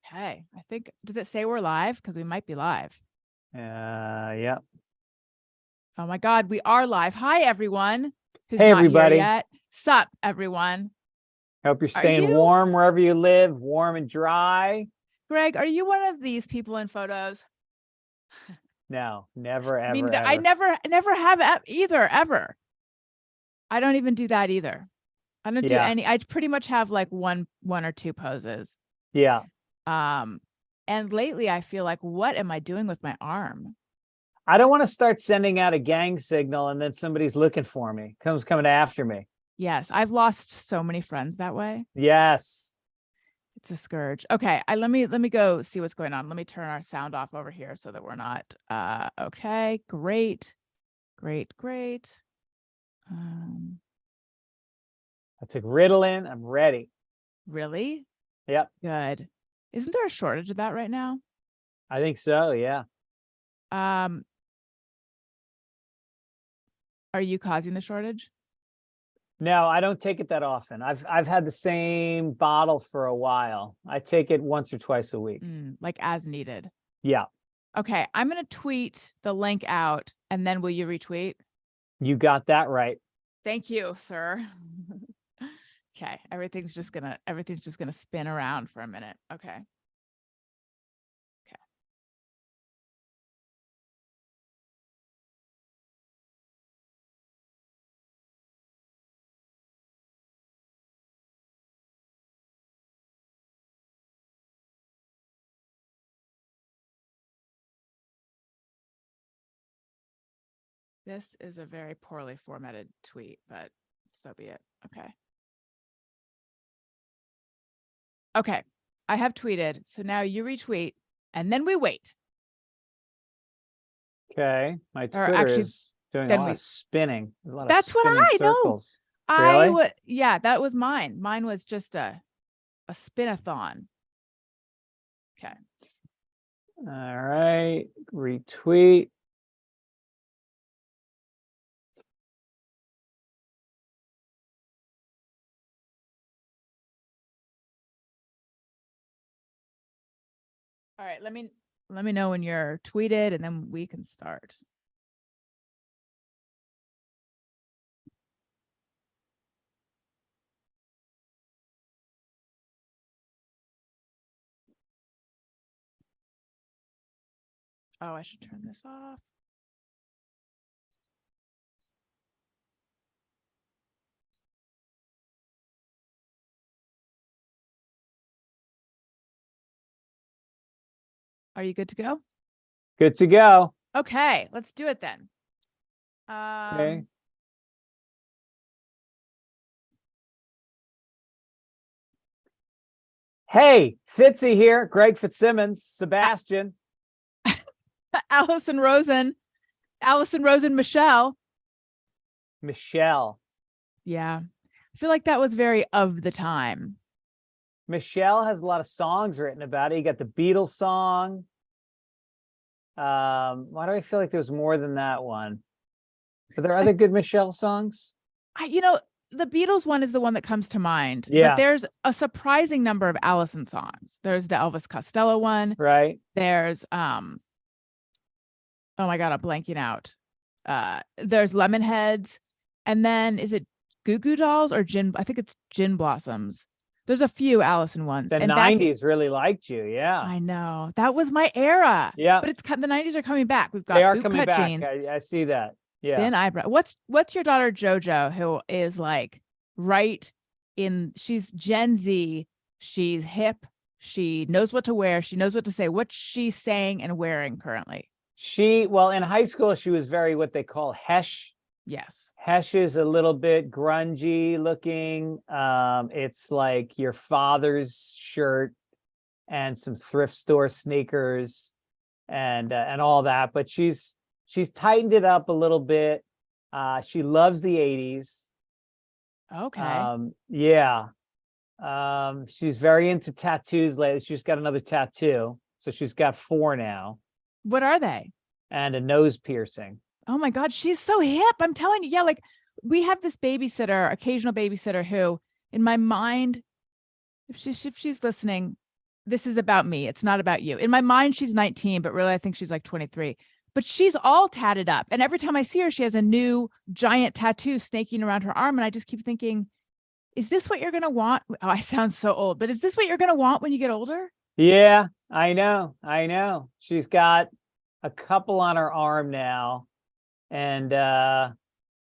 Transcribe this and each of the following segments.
Okay. Does it say we're live? Because we might be live. Yeah. Oh my God, we are live. Hi, everyone who's Hey, not everybody. here yet. Sup, everyone. Hope you're Are staying you- warm wherever you live, warm and dry. Greg, are you one of these people in photos? No, never, ever, I mean, ever. I never have either, ever. I don't even do that either. I don't do any. I pretty much have like one or two poses. Yeah. And lately I feel like, what am I doing with my arm? I don't want to start sending out a gang signal and then somebody's looking for me, coming after me. Yes, I've lost so many friends that way. Yes. It's a scourge. Okay, let me go see what's going on. Let me turn our sound off over here so that we're not okay, great. I took Ritalin. I'm ready. Really? Yep. Good. Isn't there a shortage of that right now? I think so, yeah. Are you causing the shortage? No, I don't take it that often. I've had the same bottle for a while. I take it once or twice a week. Like as needed. Yeah. Okay, I'm going to tweet the link out and then will you retweet? You got that right. Thank you, sir. Okay, everything's just gonna spin around for a minute. Okay. This is a very poorly formatted tweet, but so be it. Okay. Okay. I have tweeted. So now you retweet and then we wait. Okay. My Twitter is doing a lot of spinning. There's a lot That's of what I circles. know. Really? Yeah, that was mine. Mine was just a spin-a-thon. Okay. All right. Retweet. All right, let me know when you're tweeted and then we can start. Oh, I should turn this off. Are you good to go? Good to go. Okay, let's do it then. Okay. Hey, Fitzy here. Greg Fitzsimmons, Sebastian. Allison Rosen, Michelle. Yeah. I feel like that was very of the time. Michelle has a lot of songs written about it. You got the Beatles song. Why do I feel like there's more than that one? Are there other good Michelle songs? The Beatles one is the one that comes to mind. Yeah. But there's a surprising number of Allison songs. There's the Elvis Costello one. Right. There's oh my God, I'm blanking out. There's Lemonheads. And then is it Goo Goo Dolls or Gin? I think it's Gin Blossoms. There's a few Allison ones. The 90s really liked you. Yeah. I know. That was my era. Yeah. But the 90s are coming back. We've got they are boot coming cut back. jeans. I see that. Yeah. Thin eyebrow. What's your daughter JoJo, who is like she's Gen Z, she's hip, she knows what to wear, she knows what to say. What's she saying and wearing currently? Well, in high school, she was very what they call hesh. Yes. Hesh is a little bit grungy looking. It's like your father's shirt and some thrift store sneakers and all that. But she's tightened it up a little bit. She loves the 80s. Okay. Yeah. She's very into tattoos lately. She's got another tattoo. So she's got 4 now. What are they? And a nose piercing. Oh my God, she's so hip. I'm telling you. Yeah, like we have this occasional babysitter who, in my mind, if she's listening, this is about me. It's not about you. In my mind, she's 19, but really I think she's like 23. But she's all tatted up. And every time I see her, she has a new giant tattoo snaking around her arm. And I just keep thinking, is this what you're going to want? Oh, I sound so old, but is this what you're going to want when you get older? Yeah, I know. I know. She's got a couple on her arm now. And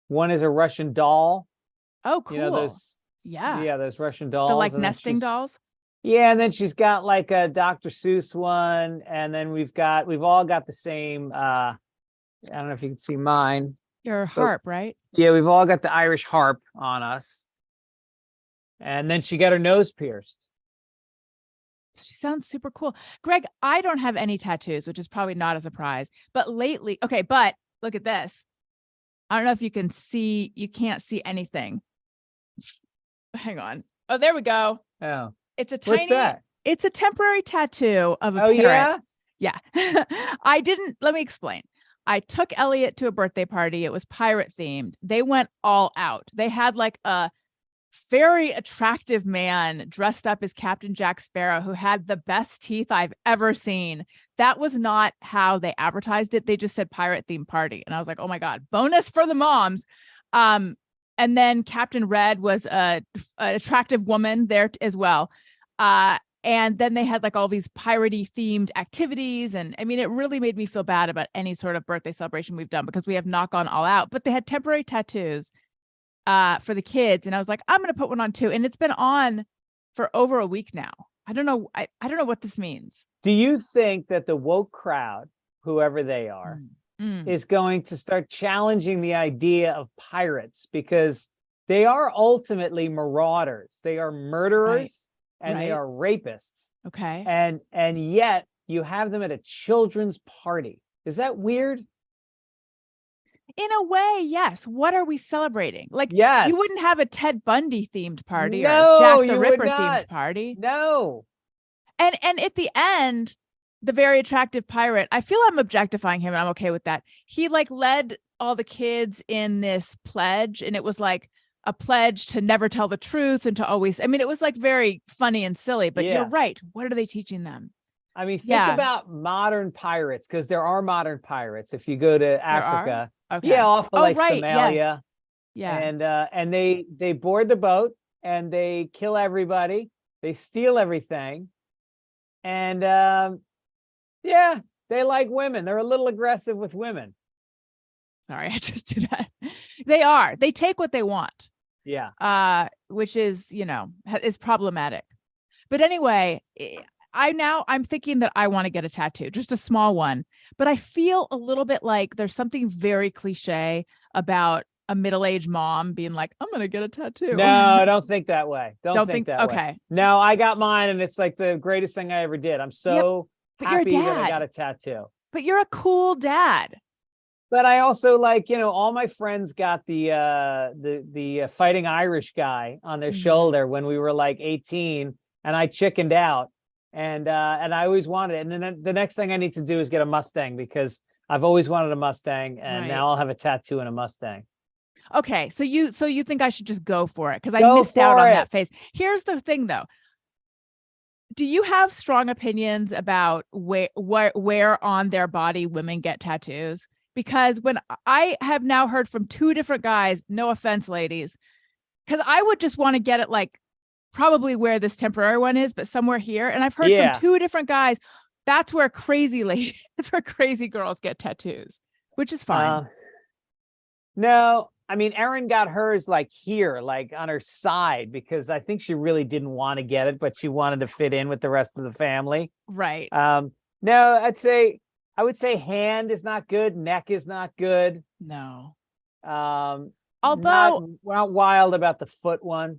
one is a Russian doll. Oh, cool. You know, those, yeah, those Russian dolls. The like and then nesting dolls. Yeah, and then she's got like a Dr. Seuss one, and then we've all got the same. I don't know if you can see mine. Your harp, right? Yeah, we've all got the Irish harp on us, and then she got her nose pierced. She sounds super cool. Greg, I don't have any tattoos, which is probably not a surprise. But lately, okay, but look at this. I don't know if you can see. You can't see anything. Hang on. Oh, there we go. Oh. It's a tiny, What's that? It's a temporary tattoo of a parrot. Yeah. Let me explain. I took Elliot to a birthday party. It was pirate themed. They went all out. They had like a very attractive man dressed up as Captain Jack Sparrow who had the best teeth I've ever seen. That was not how they advertised it. They just said pirate themed party. And I was like, oh my God, bonus for the moms. And then Captain Red was an attractive woman there as well. And then they had like all these piratey themed activities. And I mean, it really made me feel bad about any sort of birthday celebration we've done because we have not gone all out, but they had temporary tattoos for the kids. And I was like, I'm going to put one on too. And it's been on for over a week now. I don't know. I don't know what this means. Do you think that the woke crowd, whoever they are, is going to start challenging the idea of pirates because they are ultimately marauders. They are murderers and they are rapists. Okay. And yet you have them at a children's party. Is that weird? In a way, yes. What are we celebrating? Like, yes. You wouldn't have a Ted Bundy themed party no, or a Jack the you Ripper would not. themed party. No. And at the end, the very attractive pirate, I feel I'm objectifying him and I'm okay with that. He like led all the kids in this pledge, and it was like a pledge to never tell the truth and to always, I mean, it was like very funny and silly, but you're right. What are they teaching them? I mean, think about modern pirates, because there are modern pirates. If you go to Africa, off of like Somalia. Yes. Yeah. And they board the boat and they kill everybody. They steal everything. And they like women. They're a little aggressive with women. Sorry, I just did that. They are. They take what they want. Yeah. Which is, is problematic. But anyway, I'm thinking that I want to get a tattoo, just a small one. But I feel a little bit like there's something very cliche about a middle-aged mom being like, I'm going to get a tattoo. No, don't think that way. Don't think that okay. way. No, I got mine and it's like the greatest thing I ever did. I'm so happy that I got a tattoo. But you're a cool dad. But I also like, all my friends got the Fighting Irish guy on their shoulder when we were like 18, and I chickened out, and I always wanted it. And then the next thing I need to do is get a Mustang, because I've always wanted a Mustang, and now I'll have a tattoo in a Mustang. Okay, so you think I should just go for it because I missed out on that phase. Here's the thing, though. Do you have strong opinions about where on their body women get tattoos? Because when I have now heard from two different guys, no offense, ladies, because I would just want to get it like probably where this temporary one is, but somewhere here. And I've heard from two different guys, that's where crazy girls get tattoos, which is fine. No, I mean, Erin got hers like here, like on her side, because I think she really didn't want to get it, but she wanted to fit in with the rest of the family. Right. No, I would say hand is not good. Neck is not good. No. Although we're not wild about the foot one.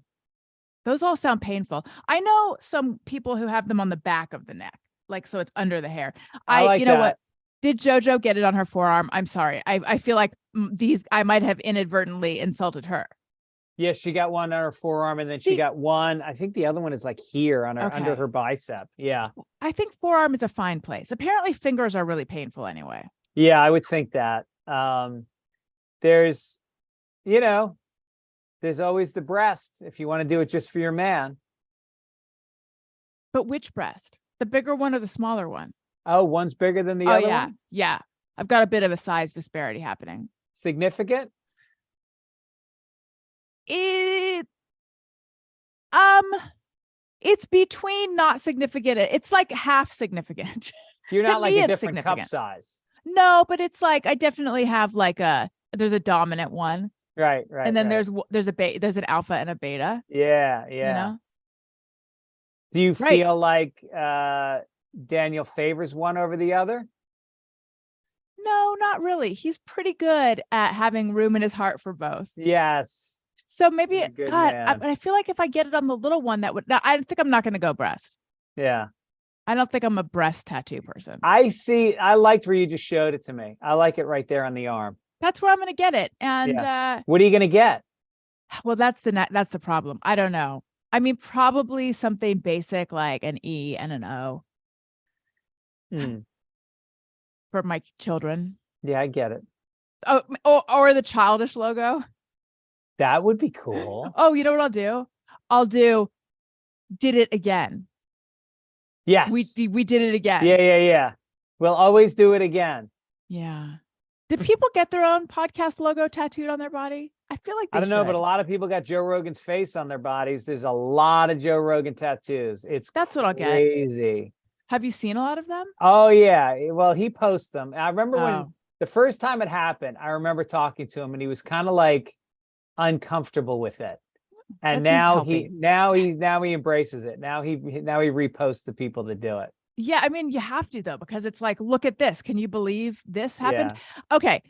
Those all sound painful. I know some people who have them on the back of the neck, like so it's under the hair. You know what? Did JoJo get it on her forearm? I'm sorry. I feel like I might have inadvertently insulted her. Yes, she got one on her forearm, and then she got one. I think the other one is like here on her under her bicep. Yeah. I think forearm is a fine place. Apparently fingers are really painful anyway. Yeah, I would think that. There's always the breast if you want to do it just for your man. But which breast? The bigger one or the smaller one? Oh, one's bigger than the Oh other yeah, one? yeah. I've got a bit of a size disparity happening. Significant? It um it's between not significant. It's like half significant. You're To not like me, a it's different cup significant. size. No, but it's like I definitely have like there's a dominant one, Right, right, and then right. there's an alpha and a beta, Yeah, you yeah. know? Do you Right. feel like Daniel favors one over the other? No, not really. He's pretty good at having room in his heart for both. Yes. So maybe, He's a good God, man. I feel like if I get it on the little one, that would. No, I think I'm not going to go breast. Yeah. I don't think I'm a breast tattoo person. I see. I liked where you just showed it to me. I like it right there on the arm. That's where I'm going to get it. And Yeah. What are you going to get? well, that's the problem. I don't know. I mean, probably something basic like an E and an O Hmm. for my children. Yeah, I get it. Oh, or the Childish logo. That would be cool. Oh, you know what I'll do? I'll do did it again. Yes. We did it again. Yeah, yeah, yeah. We'll always do it again. Yeah. Do people get their own podcast logo tattooed on their body? I feel like they I don't know, should. but a lot of people got Joe Rogan's face on their bodies. There's a lot of Joe Rogan tattoos. That's what I'll get. Crazy. Have you seen a lot of them? Oh yeah. Well, he posts them. I remember when Oh. the first time it happened, I remember talking to him and he was kind of like uncomfortable with it. And That seems now healthy. now he embraces it. Now he reposts the people that do it. Yeah, I mean, you have to though, because it's like, look at this. Can you believe this happened? Yeah. Okay.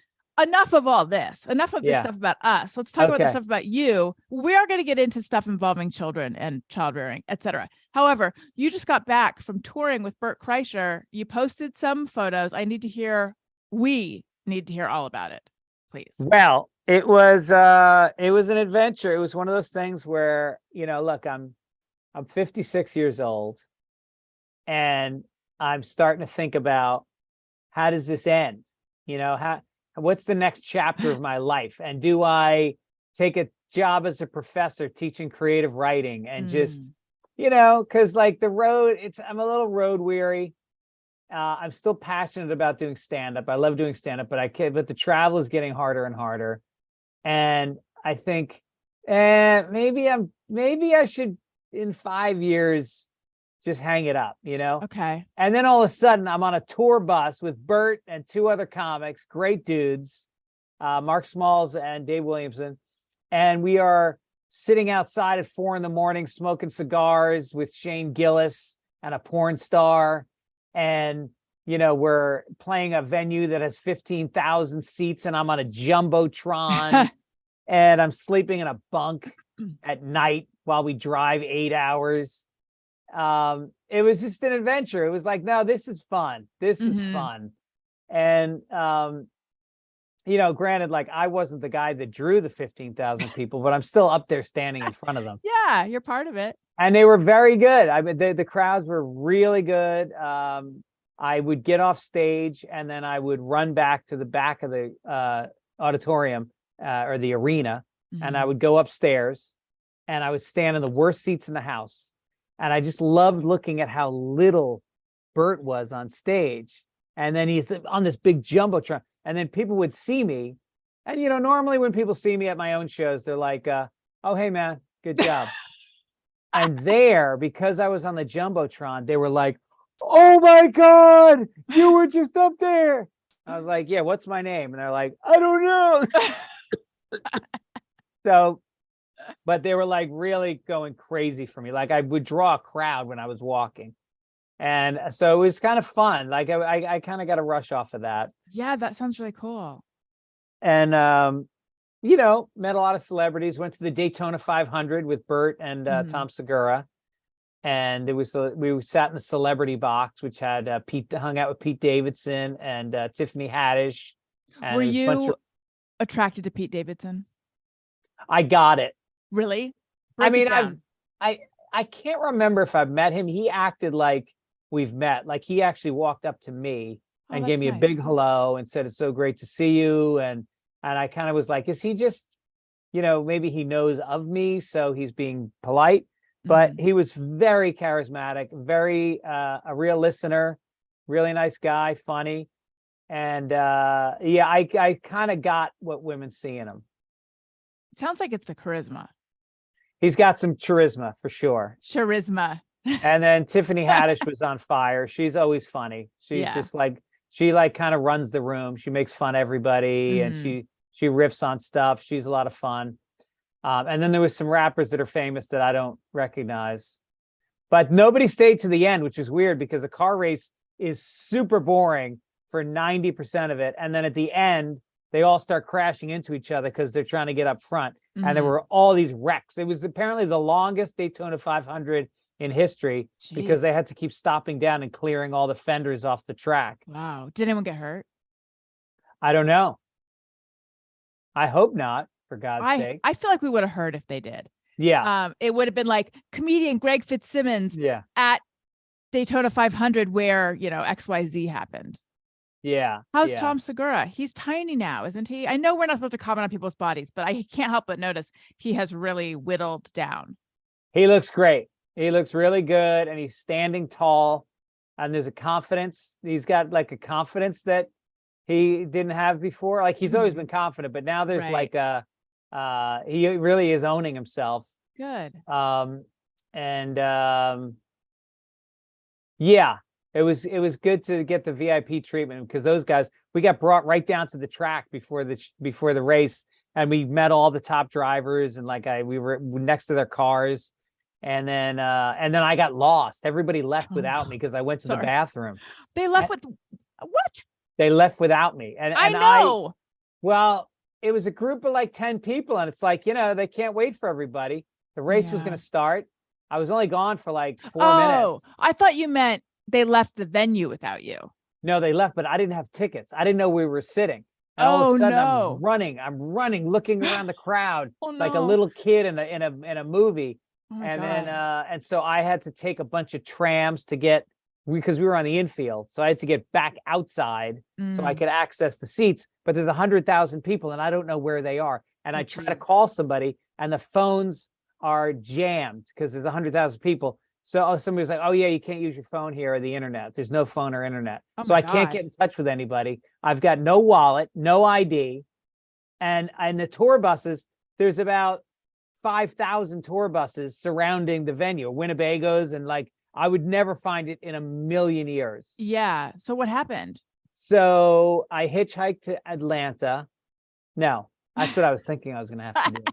Enough of all this. Enough of this Yeah. stuff about us. Let's talk about the Okay. stuff about you. We are going to get into stuff involving children and child rearing, etc. However, you just got back from touring with Bert Kreischer. You posted some photos. We need to hear all about it, please. Well, it was an adventure. It was one of those things where, look, I'm 56 years old and I'm starting to think about how does this end? What's the next chapter of my life? And do I take a job as a professor teaching creative writing and just, because like the road, I'm a little road weary. I'm still passionate about doing stand-up. I love doing stand-up, but the travel is getting harder and harder. And I think, maybe I should in 5 years just hang it up, Okay. And then all of a sudden I'm on a tour bus with Bert and two other comics, great dudes, Mark Smalls and Dave Williamson. And we are sitting outside at 4 a.m, smoking cigars with Shane Gillis and a porn star. And, we're playing a venue that has 15,000 seats and I'm on a Jumbotron and I'm sleeping in a bunk at night while we drive 8 hours. It was just an adventure. It was like, no, this is fun. This is fun. And, granted, like I wasn't the guy that drew the 15,000 people, but I'm still up there standing in front of them. Yeah, you're part of it. And they were very good. I mean, the crowds were really good. I would get off stage and then I would run back to the back of the auditorium or the arena, and I would go upstairs and I would stand in the worst seats in the house. And I just loved looking at how little Bert was on stage. And then he's on this big Jumbotron. And then people would see me. And, normally when people see me at my own shows, they're like, oh, hey, man, good job. And there, because I was on the Jumbotron, they were like, oh, my God, you were just up there. I was like, yeah, what's my name? And they're like, I don't know. So, but they were like really going crazy for me. Like I would draw a crowd when I was walking. And so it was kind of fun. Like I kind of got a rush off of that. Yeah, that sounds really cool. And, met a lot of celebrities, went to the Daytona 500 with Bert and Tom Segura. And we sat in the celebrity box, which had hung out with Pete Davidson and Tiffany Haddish. And were you attracted to Pete Davidson? I got it. Really? I mean, I can't remember if I've met him. He acted like we've met. Like he actually walked up to me and gave me a big hello and said, it's so great to see you. And I kind of was like, is he just, maybe he knows of me, so he's being polite. but Mhm. he was very charismatic, very a real listener, really nice guy, funny. And yeah, I kind of got what women see in him. Sounds like it's the charisma. He's got some charisma for sure. Charisma. And then Tiffany Haddish was on fire. She's always funny. She's Yeah. just like, she like kind of runs the room. She makes fun of everybody and Mhm. she riffs on stuff. She's a lot of fun. And then there was some rappers that are famous that I don't recognize. But nobody stayed to the end, which is weird because the car race is super boring for 90% of it. And then at the end, they all start crashing into each other because they're trying to get up front. And there Mhm. were all these wrecks. It was apparently the longest Daytona 500 in history because they Jeez. had to keep stopping down and clearing all the fenders off the track. Wow. Did anyone get hurt? I don't know. I hope not, for God's sake. I feel like we would have heard if they did. Yeah. It would have been like comedian Greg Fitzsimmons Yeah. at Daytona 500 where, XYZ happened. Yeah. How's Yeah. Tom Segura? He's tiny now, isn't he? I know we're not supposed to comment on people's bodies, but I can't help but notice he has really whittled down. He looks great. He looks really good and he's standing tall and there's a confidence. He's got like a confidence that he didn't have before. Like he's always been confident, but now there's Right. like he really is owning himself. Good. And yeah, it was good to get the VIP treatment because those guys, we got brought right down to the track before the race and we met all the top drivers and we were next to their cars. And then I got lost. Everybody left without me because I went to the bathroom. They left with what? They left without me. And I know. Well, it was a group of like 10 people. And it's like, they can't wait for everybody. The race was going to start. I was only gone for like 4 minutes. Oh, I thought you meant they left the venue without you. No, they left, but I didn't have tickets. I didn't know we were sitting. And all of a sudden I'm running, looking around the crowd like a little kid in a movie. Oh and God. then and so I had to take a bunch of trams to get because we were on the infield. So I had to get back outside so I could access the seats. But there's 100,000 people and I don't know where they are. And I try to call somebody and the phones are jammed because there's 100,000 people. So somebody was like, "Oh yeah, you can't use your phone here or the internet. There's no phone or internet." So I can't get in touch with anybody. I've got no wallet, no ID. And the tour buses, there's about 5,000 tour buses surrounding the venue, Winnebagos, and like I would never find it in a million years. Yeah. So what happened? So I hitchhiked to Atlanta. No, that's what I was thinking I was going to have to do.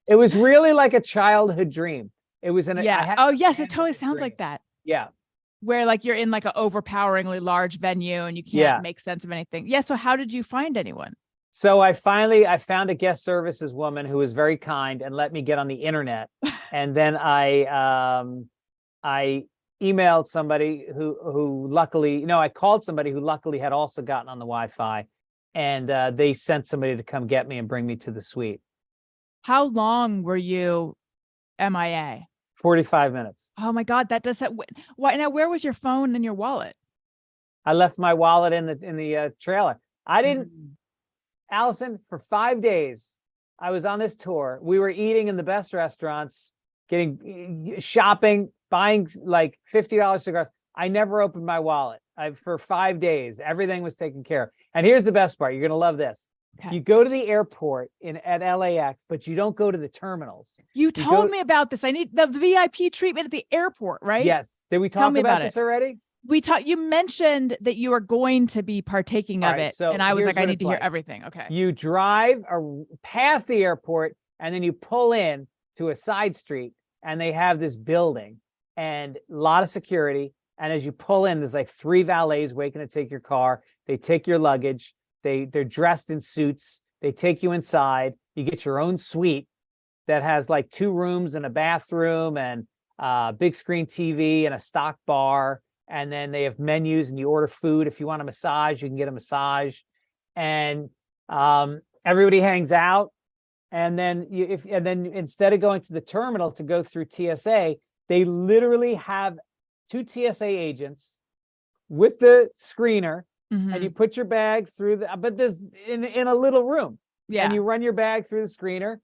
It was really like a childhood dream. It was Oh yes, it totally sounds like that. Yeah. Where like you're in like an overpoweringly large venue and you can't make sense of anything. Yeah. So how did you find anyone? So I found a guest services woman who was very kind and let me get on the internet. And then I emailed somebody who luckily, I called somebody who luckily had also gotten on the Wi-Fi, and they sent somebody to come get me and bring me to the suite. How long were you MIA? 45 minutes. Oh my God, that does that. Why now? Where was your phone and your wallet? I left my wallet in the trailer. I didn't. Allison, for 5 days, I was on this tour. We were eating in the best restaurants, shopping, buying like $50 cigars. I never opened my wallet. For 5 days, everything was taken care of. And here's the best part. You're going to love this. Okay. You go to the airport at LAX, but you don't go to the terminals. You told me about this. I need the VIP treatment at the airport, right? Yes. Did we talk about this already? You mentioned that you are going to be partaking of it. And I was like, I need to hear everything. Okay. You drive past the airport and then you pull in to a side street and they have this building and a lot of security. And as you pull in, there's like 3 valets waiting to take your car. They take your luggage. They're dressed in suits. They take you inside. You get your own suite that has like 2 rooms and a bathroom and big screen TV and a stock bar. And then they have menus and you order food. If you want a massage, you can get a massage. And everybody hangs out. And then instead of going to the terminal to go through TSA, they literally have 2 TSA agents with the screener. And you put your bag through but there's in a little room. Yeah. And you run your bag through the screener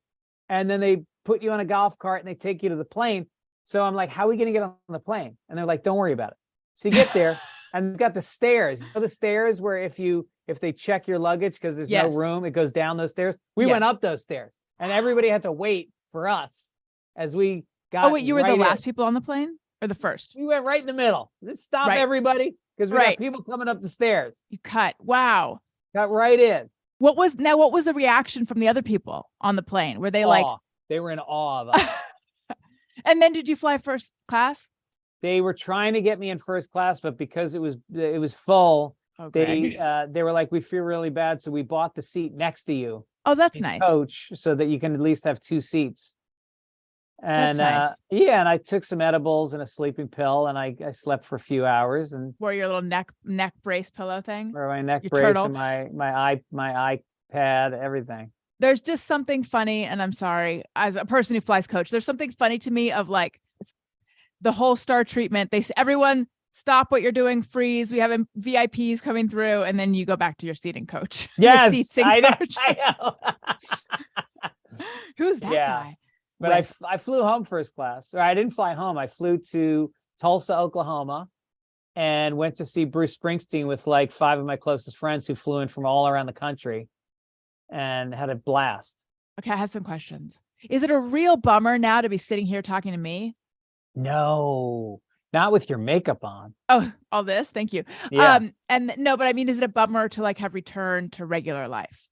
and then they put you on a golf cart and they take you to the plane. So I'm like, how are we going to get on the plane? And they're like, don't worry about it. So you get there and we've got the stairs. You know, the stairs where if they check your luggage because there's no Yes. room, it goes down those stairs. We Yeah. went up those stairs and everybody had to wait for us as we got. Oh wait, you were the right last in. people on the plane or the first? We went right in the middle. Just stop Right. everybody because we Right. got people coming up the stairs. You cut. Wow. Got right in. What was the reaction from the other people on the plane? Were they like, They were in awe of us. and then did you fly first class? They were trying to get me in first class, but because it was full, Oh, they Greg. were like, we feel really bad, so we bought the seat next to you, Oh, that's in nice. coach, so that you can at least have two seats. And That's nice. yeah, and I took some edibles and a sleeping pill, and I slept for a few hours, and Wore your little neck brace pillow thing. or my neck Your brace turtle. and my iPad, everything. There's just something funny, and I'm sorry, as a person who flies coach, there's something funny to me of like the whole star treatment. Everyone stop what you're doing, freeze. We have VIPs coming through, and then you go back to your seating coach. Yes, Your seating I know. coach. I know. Who's that Yeah. guy? But I flew home first class. Or I didn't fly home. I flew to Tulsa, Oklahoma, and went to see Bruce Springsteen with like 5 of my closest friends who flew in from all around the country, and had a blast. Okay, I have some questions. Is it a real bummer now to be sitting here talking to me? No, not with your makeup on. Oh, all this? Thank you. Yeah. And no, but I mean, is it a bummer to like have returned to regular life?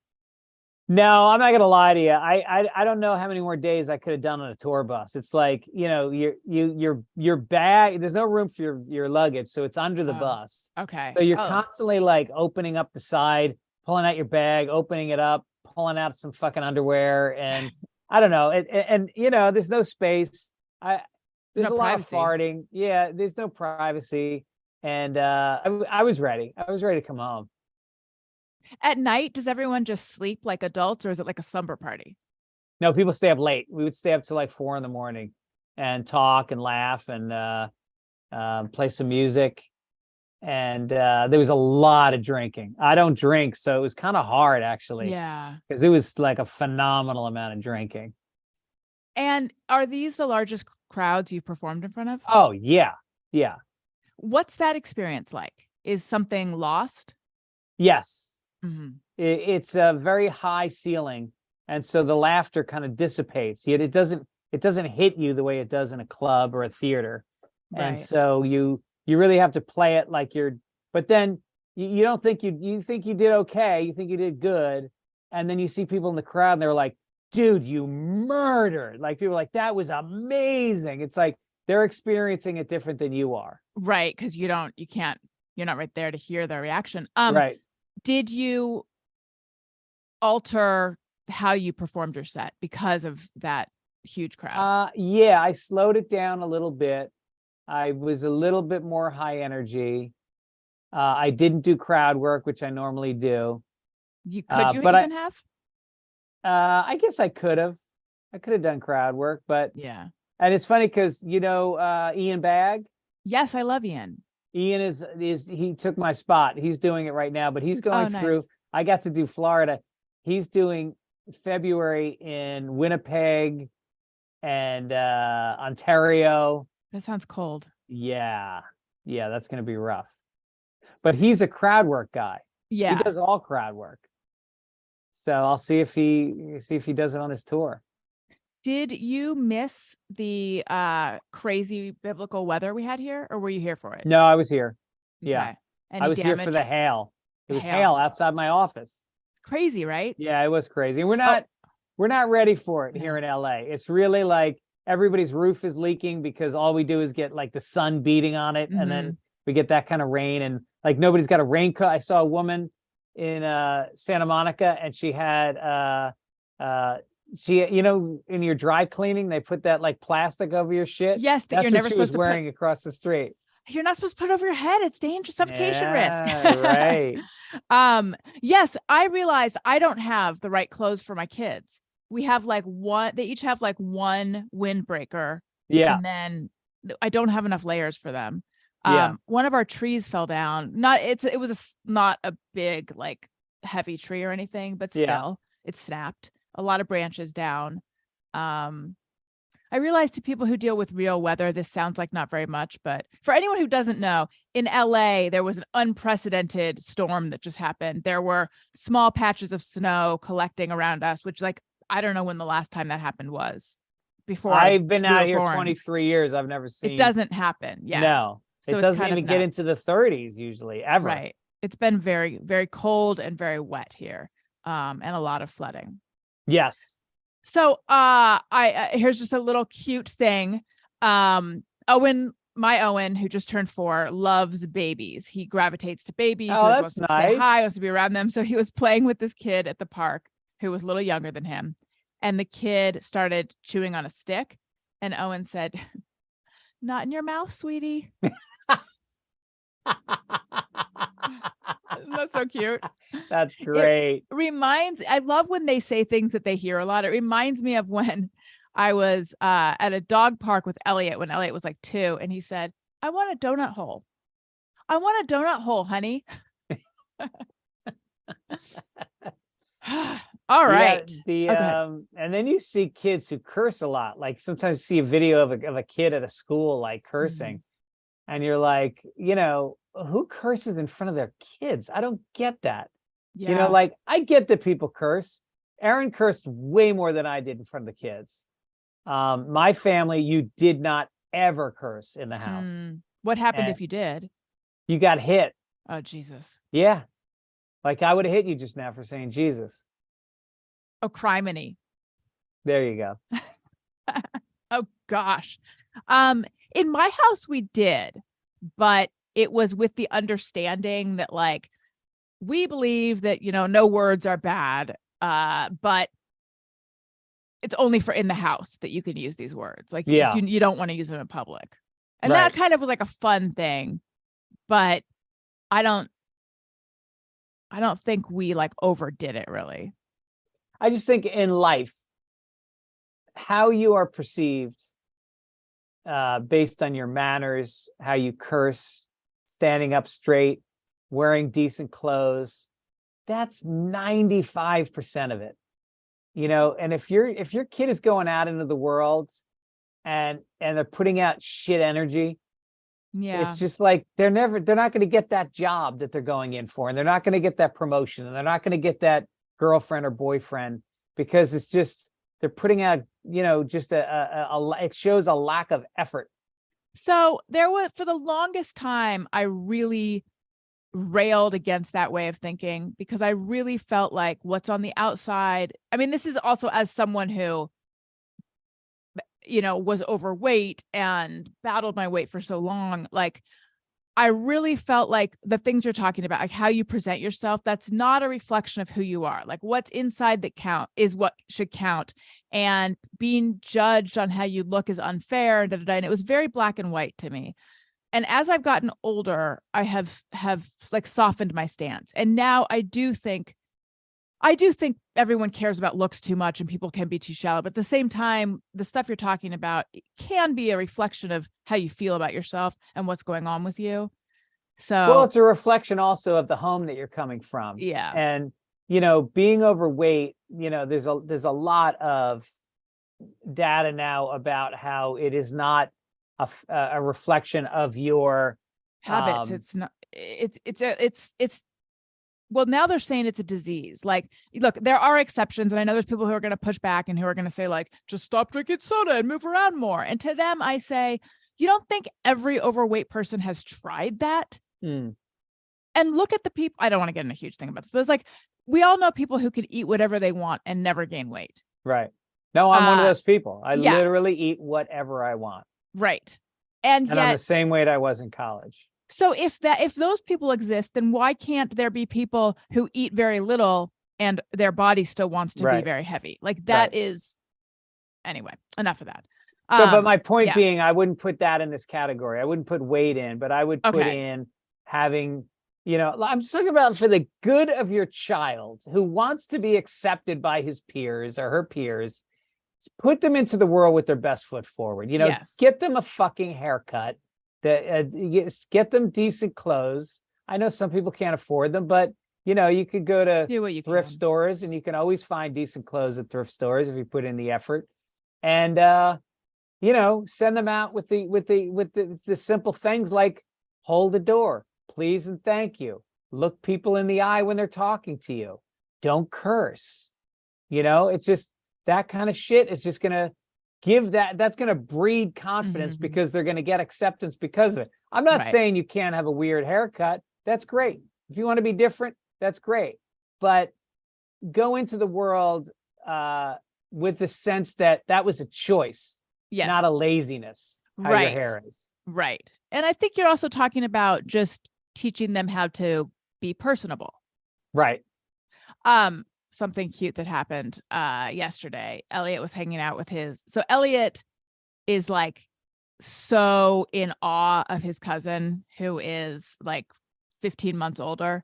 No, I'm not gonna lie to you. I don't know how many more days I could have done on a tour bus. It's like, your bag, there's no room for your luggage, so it's under the Oh, bus. Okay. So you're Oh, constantly like opening up the side, pulling out your bag, opening it up, pulling out some fucking underwear, and I don't know. And there's no space. There's No a lot privacy. of farting. Yeah, there's no privacy. And I was ready. I was ready to come home. At night, does everyone just sleep like adults, or is it like a slumber party? No, people stay up late. We would stay up till like 4 a.m. and talk and laugh and play some music. And there was a lot of drinking. I don't drink, so it was kind of hard actually, Yeah. because it was like a phenomenal amount of drinking. And are these the largest crowds you've performed in front of? Oh yeah, yeah, What's that experience like? Is something lost? yes. Mhm. It's a very high ceiling, and so the laughter kind of dissipates. Yet it doesn't hit you the way it does in a club or a theater. And Right. so you really have to play it like you're. But then you don't think you think you did okay. You think you did good, and then you see people in the crowd, and they're like, "Dude, you murdered!" Like people are like, "That was amazing." It's like they're experiencing it different than you are. Right. Because you're not right there to hear their reaction. Right. Did you alter how you performed your set because of that huge crowd? Yeah, I slowed it down a little bit. I was a little bit more high energy. I didn't do crowd work, which I normally do. Could you but even have? I guess I could have. I could have done crowd work, but Yeah. and it's funny because Ian Bagg. Yes, I love Ian. Ian is he took my spot. He's doing it right now, but he's going through. Nice. I got to do Florida. He's doing February in Winnipeg and Ontario. That sounds cold. Yeah, that's gonna be rough. But he's a crowd work guy. Yeah. He does all crowd work. So I'll see if he does it on his tour. Did you miss the crazy biblical weather we had here, or were you here for it? No, I was here. Yeah. Okay. Any I was here for damage? the hail. It was Hail. hail outside my office. It's crazy, right? Yeah, it was crazy. We're not ready for it here in LA. It's really like everybody's roof is leaking because all we do is get like the sun beating on it, and then we get that kind of rain, and like nobody's got a raincoat. I saw a woman in Santa Monica, and she had in your dry cleaning they put that like plastic over your shit. Yes, that That's you're what never she supposed was to wearing across the street. You're not supposed to put it over your head. It's dangerous, suffocation risk. Right. Yes, I realized I don't have the right clothes for my kids. We have like they each have like one windbreaker. Yeah. And then I don't have enough layers for them. Yeah. One of our trees fell down. It was not a big, like heavy tree or anything, but still it snapped. A lot of branches down. I realize to people who deal with real weather, this sounds like not very much, but for anyone who doesn't know, in LA, there was an unprecedented storm that just happened. There were small patches of snow collecting around us, which, like, I don't know when the last time that happened was. Before I've been we out were here born. 23 years. I've never seen. It doesn't happen. Yeah. No, So it it's doesn't kind of even get nuts. into the 30s usually, ever. Right. It's been very, very cold and very wet here, and a lot of flooding. Yes. So here's just a little cute thing. Owen, who just turned 4, loves babies. He gravitates to babies. Oh, He always that's wants to say nice. hi, wants to be around them. So he was playing with this kid at the park who was a little younger than him. And the kid started chewing on a stick. And Owen said, "Not in your mouth, sweetie." That's so cute. That's great. I love when they say things that they hear a lot. It reminds me of when I was at a dog park with Elliot when Elliot was like 2, and he said, "I want a donut hole. I want a donut hole, honey." All right. And then you see kids who curse a lot. Like sometimes you see a video of a kid at a school like cursing, and you're like, who curses in front of their kids? I don't get that. Yeah. Like I get that people curse. Aaron cursed way more than I did in front of the kids. My family, you did not ever curse in the house. What happened if you did? You got hit. Oh, Jesus. Yeah. Like I would have hit you just now for saying Jesus. Oh, criminy. There you go. Oh, gosh. In my house, we did, but it was with the understanding that, like, we believe that, no words are bad, but it's only for in the house that you can use these words. Like, you don't want to use them in public. And that kind of was like a fun thing, but I don't think we like overdid it really. I just think in life, how you are perceived based on your manners, how you curse, standing up straight, wearing decent clothes, that's 95% of it. And if your kid is going out into the world and they're putting out shit energy, it's just like they're not going to get that job that they're going in for, and they're not going to get that promotion, and they're not going to get that girlfriend or boyfriend, because it's just they're putting out, just it shows a lack of effort. So there was, for the longest time, I really railed against that way of thinking, because I really felt like what's on the outside. I mean, this is also as someone who, was overweight and battled my weight for so long. Like, I really felt like the things you're talking about, like how you present yourself, that's not a reflection of who you are. Like, what's inside that count is what should count. And being judged on how you look is unfair. And it was very black and white to me. And as I've gotten older, I have like softened my stance. And now I do think everyone cares about looks too much and people can be too shallow. But at the same time, the stuff you're talking about can be a reflection of how you feel about yourself and what's going on with you. So, well, it's a reflection also of the home that you're coming from. Yeah. And, being overweight, there's a lot of data now about how it is not a reflection of your habits. It's not, it's well, now they're saying it's a disease. Like, look, there are exceptions. And I know there's people who are going to push back and who are going to say, like, just stop drinking soda and move around more. And to them, I say, you don't think every overweight person has tried that? And look at the people. I don't want to get in a huge thing about this, but it's like, we all know people who can eat whatever they want and never gain weight. Right. No, I'm one of those people. I literally eat whatever I want. Right. And yet, I'm the same weight I was in college. So if those people exist, then why can't there be people who eat very little and their body still wants to be very heavy? Like, that is, anyway, enough of that. So, but my point being, I wouldn't put that in this category. I wouldn't put weight in, but I would put in having, I'm just talking about for the good of your child who wants to be accepted by his peers or her peers. Put them into the world with their best foot forward. Get them a fucking haircut. Get them decent clothes. I know some people can't afford them, but you could go to thrift stores, and you can always find decent clothes at thrift stores if you put in the effort. And you know, send them out with the simple things like hold the door, please and thank you. Look people in the eye when they're talking to you. Don't curse. You know, it's just that kind of shit is just gonna that's gonna breed confidence because they're gonna get acceptance because of it. I'm not saying you can't have a weird haircut. That's great. If you want to be different, that's great. But go into the world with the sense that that was a choice, not a laziness, how your hair is. Right. And I think you're also talking about just teaching them how to be personable. Right. Something cute that happened yesterday. Elliot was hanging out with so Elliot is like so in awe of his cousin who is like 15 months older.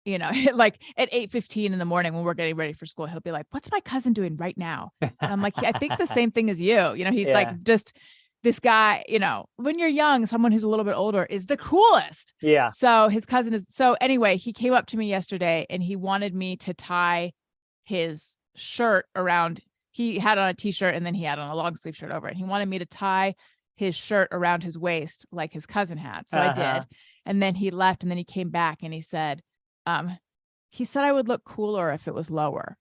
You know, like at 8:15 in the morning when we're getting ready for school, he'll be like, "What's my cousin doing right now?" And I'm like, I think the same thing as you. You know, he's like just this guy, you know, when you're young, someone who's a little bit older is the coolest. Yeah. So his cousin is, so anyway, he came up to me yesterday and he wanted me to tie his shirt around, he had on a t-shirt and then he had on a long sleeve shirt over it. He wanted me to tie his shirt around his waist like his cousin had. So I did. And then he left and then he came back and he said I would look cooler if it was lower.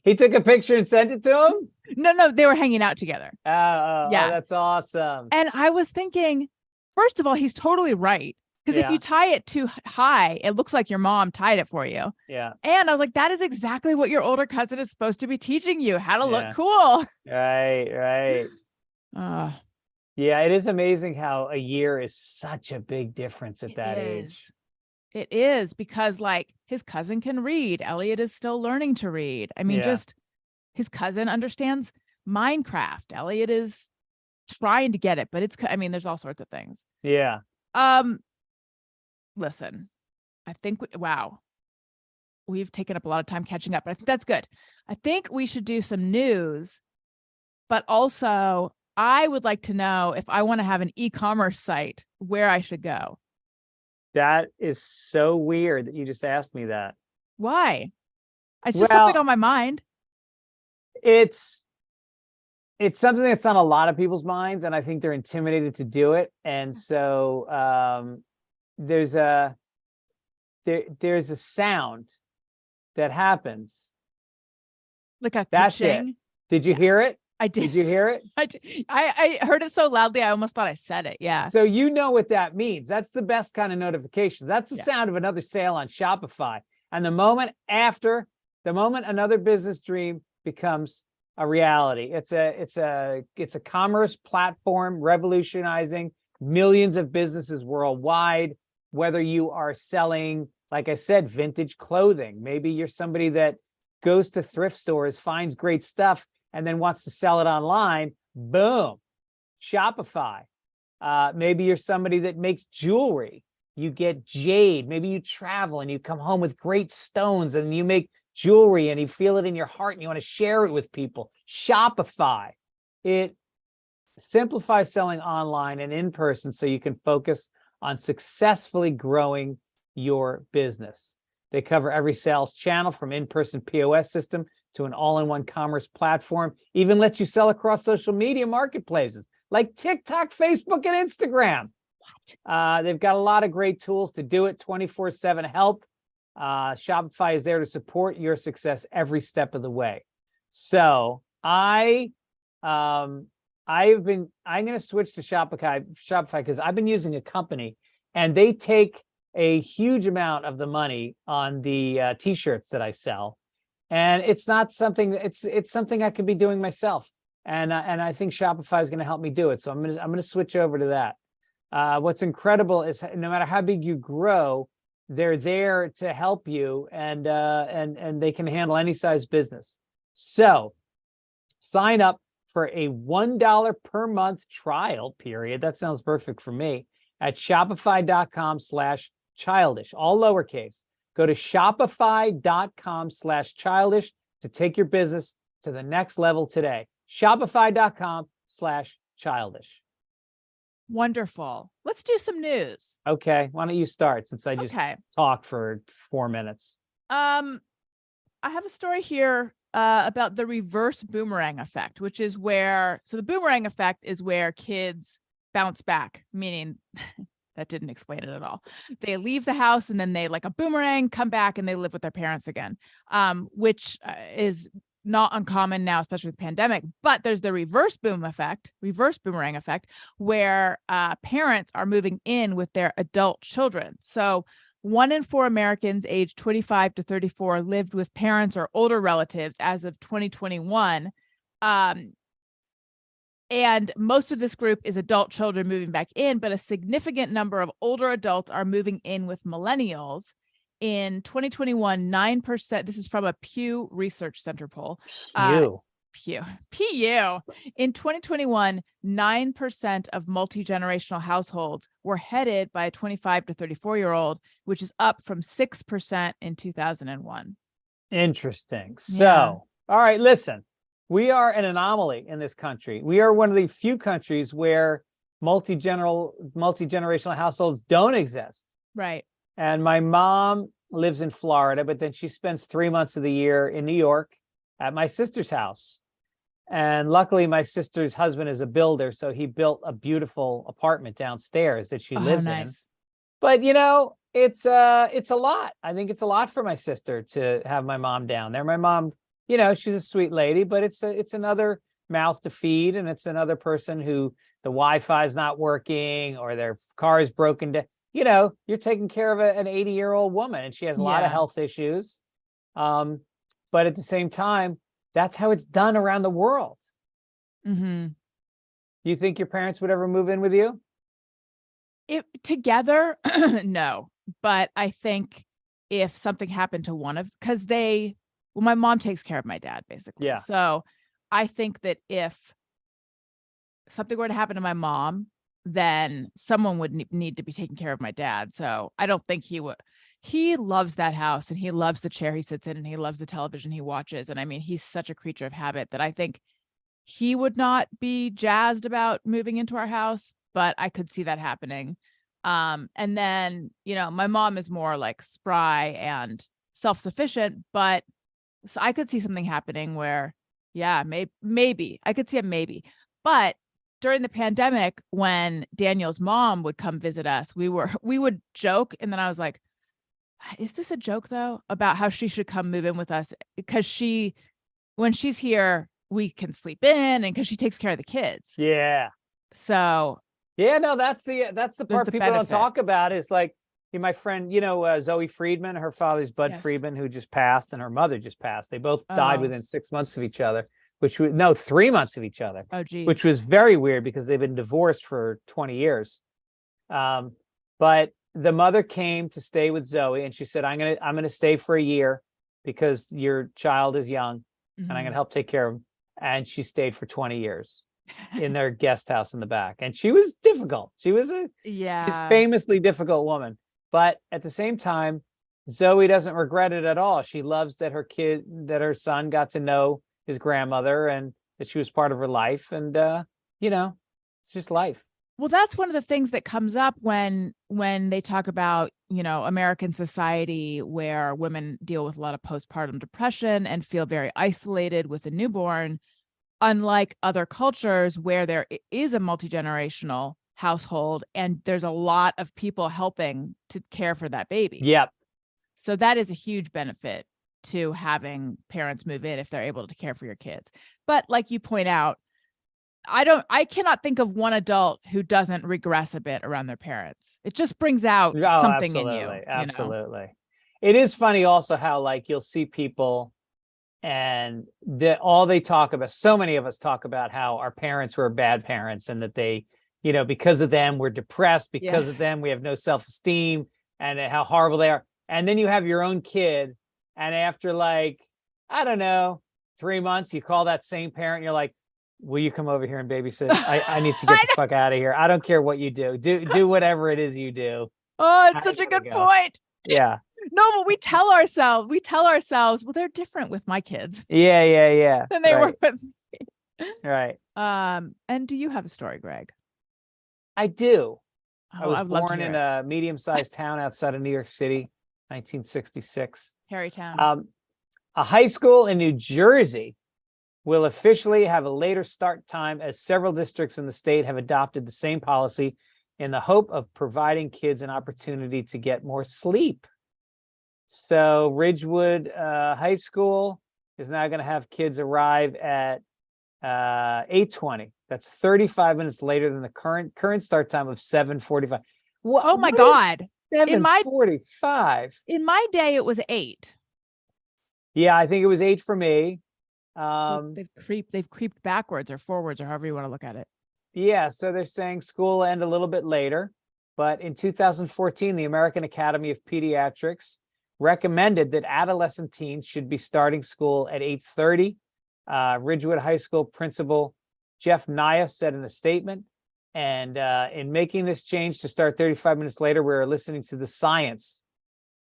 He took a picture and sent it to him? No, they were hanging out together. Yeah, that's awesome. And I was thinking, first of all, he's totally right. Because if you tie it too high, it looks like your mom tied it for you. Yeah. And I was like, that is exactly what your older cousin is supposed to be teaching you, how to look cool. Right. Yeah, it is amazing how a year is such a big difference at that age. It is, because like his cousin can read. Elliot is still learning to read. I mean, just his cousin understands Minecraft. Elliot is trying to get it, but I mean, there's all sorts of things. Yeah. Listen, I think, we've taken up a lot of time catching up, but I think that's good. I think we should do some news, but also I would like to know if I want to have an e-commerce site, where I should go. That is so weird that you just asked me that. Why? It's just something on my mind. It's something that's on a lot of people's minds, and I think they're intimidated to do it. And so there's a sound that happens. Like a That's ka-ching? it. Did you hear it? I did. Did you hear it? I heard it so loudly, I almost thought I said it. Yeah. So you know what that means. That's the best kind of notification. That's the sound of another sale on Shopify. And the moment another business dream becomes a reality, it's a commerce platform revolutionizing millions of businesses worldwide. Whether you are selling, like I said, vintage clothing, maybe you're somebody that goes to thrift stores, finds great stuff, and then wants to sell it online, boom, Shopify. Maybe you're somebody that makes jewelry. You get jade. Maybe you travel and you come home with great stones and you make jewelry and you feel it in your heart and you want to share it with people. Shopify. It simplifies selling online and in person so you can focus on successfully growing your business. They cover every sales channel from in-person POS system to an all-in-one commerce platform, even lets you sell across social media marketplaces like TikTok, Facebook, and Instagram. They've got a lot of great tools to do it, 24/7 help. Shopify is there to support your success every step of the way. So I'm going to switch to Shopify because I've been using a company and they take a huge amount of the money on the t-shirts that I sell. And it's not something, it's something I could be doing myself. And I think Shopify is going to help me do it. So I'm going to switch over to that. What's incredible is no matter how big you grow, they're there to help you and they can handle any size business. So sign up for a $1 per month trial period. That sounds perfect for me at shopify.com/childish, all lowercase. Go to shopify.com/childish to take your business to the next level today. Shopify.com/childish. Wonderful. Let's do some news. Okay. Why don't you start since I just talked for 4 minutes? I have a story here about the reverse boomerang effect, which is where, so the boomerang effect is where kids bounce back, meaning that didn't explain it at all. They leave the house and then they, like a boomerang, come back and they live with their parents again, which is not uncommon now, especially with the pandemic. But there's the reverse boomerang effect, where parents are moving in with their adult children. So 1 in 4 Americans aged 25 to 34 lived with parents or older relatives as of 2021. And most of this group is adult children moving back in, but a significant number of older adults are moving in with millennials. In 2021, 9%, this is from a Pew Research Center poll. Pew. PU. In 2021, 9% of multi-generational households were headed by a 25 to 34-year-old, which is up from 6% in 2001. Interesting. Yeah. So, all right, listen. We are an anomaly in this country. We are one of the few countries where multi-generational households don't exist. Right. And my mom lives in Florida, but then she spends 3 months of the year in New York at my sister's house. And luckily, my sister's husband is a builder, so he built a beautiful apartment downstairs that she lives in. But you know, it's a lot. I think it's a lot for my sister to have my mom down there. My mom, you know, she's a sweet lady, but it's another mouth to feed, and it's another person who the Wi-Fi is not working or their car is broken down. You know, you're taking care of an 80-year-old woman, and she has a lot of health issues. But at the same time, that's how it's done around the world. Mm-hmm. You think your parents would ever move in with you? Together, no. But I think if something happened to one of, because my mom takes care of my dad, basically. Yeah. So I think that if something were to happen to my mom, then someone would need to be taking care of my dad. So I don't think he would. He loves that house, and he loves the chair he sits in, and he loves the television he watches. And I mean, he's such a creature of habit that I think he would not be jazzed about moving into our house, but I could see that happening. And then, you know, my mom is more like spry and self-sufficient, but so I could see something happening where, yeah, maybe I could see a maybe. But during the pandemic, when Daniel's mom would come visit us, we would joke. And then I was like, is this a joke though, about how she should come move in with us? Because when she's here, we can sleep in, and because she takes care of the kids. Yeah. So yeah, no, that's the part people don't talk about, is like, my friend, you know, Zoe Friedman, her father's Bud Friedman, who just passed, and her mother just passed. They both died within 6 months of each other, 3 months of each other. Oh, geez. Which was very weird because they've been divorced for 20 years. But the mother came to stay with Zoe, and she said, I'm gonna stay for a year because your child is young, and I'm gonna help take care of him. And she stayed for 20 years in their guest house in the back. And she was difficult. She was she's famously difficult woman. But at the same time, Zoe doesn't regret it at all. She loves that her son got to know his grandmother, and that she was part of her life. And, you know, it's just life. Well, that's one of the things that comes up when they talk about, you know, American society, where women deal with a lot of postpartum depression and feel very isolated with a newborn, unlike other cultures where there is a multi-generational household and there's a lot of people helping to care for that baby. Yep. So that is a huge benefit to having parents move in if they're able to care for your kids. But like you point out, I cannot think of one adult who doesn't regress a bit around their parents. It just brings out something in you. Absolutely. You know? It is funny also how, like, you'll see people, and all they talk about, so many of us talk about how our parents were bad parents, and that they, you know, because of them we're depressed, because of them we have no self-esteem, and how horrible they are. And then you have your own kid, and after, like, I don't know, 3 months, you call that same parent, you're like, will you come over here and babysit? I need to get the fuck out of here. I don't care what you do. Do whatever it is you do. Oh, it's such a good point. Yeah. No, but we tell ourselves, well, they're different with my kids. Yeah. Than they were with me. Right. And do you have a story, Greg? I do. Oh, I was born in a medium-sized town outside of New York City, 1966. Terrytown. A high school in New Jersey will officially have a later start time, as several districts in the state have adopted the same policy in the hope of providing kids an opportunity to get more sleep. So Ridgewood High School is now going to have kids arrive at 8:20. That's 35 minutes later than the current start time of 7:45. Oh my God. In 7:45. In my day, it was 8. Yeah, I think it was 8 for me. They've creeped backwards or forwards or however you want to look at it. Yeah, so they're saying school will end a little bit later, but in 2014, the American Academy of Pediatrics recommended that adolescent teens should be starting school at 8:30. Ridgewood High School principal Jeff Naya said in a statement, and in making this change to start 35 minutes later, we're listening to the science.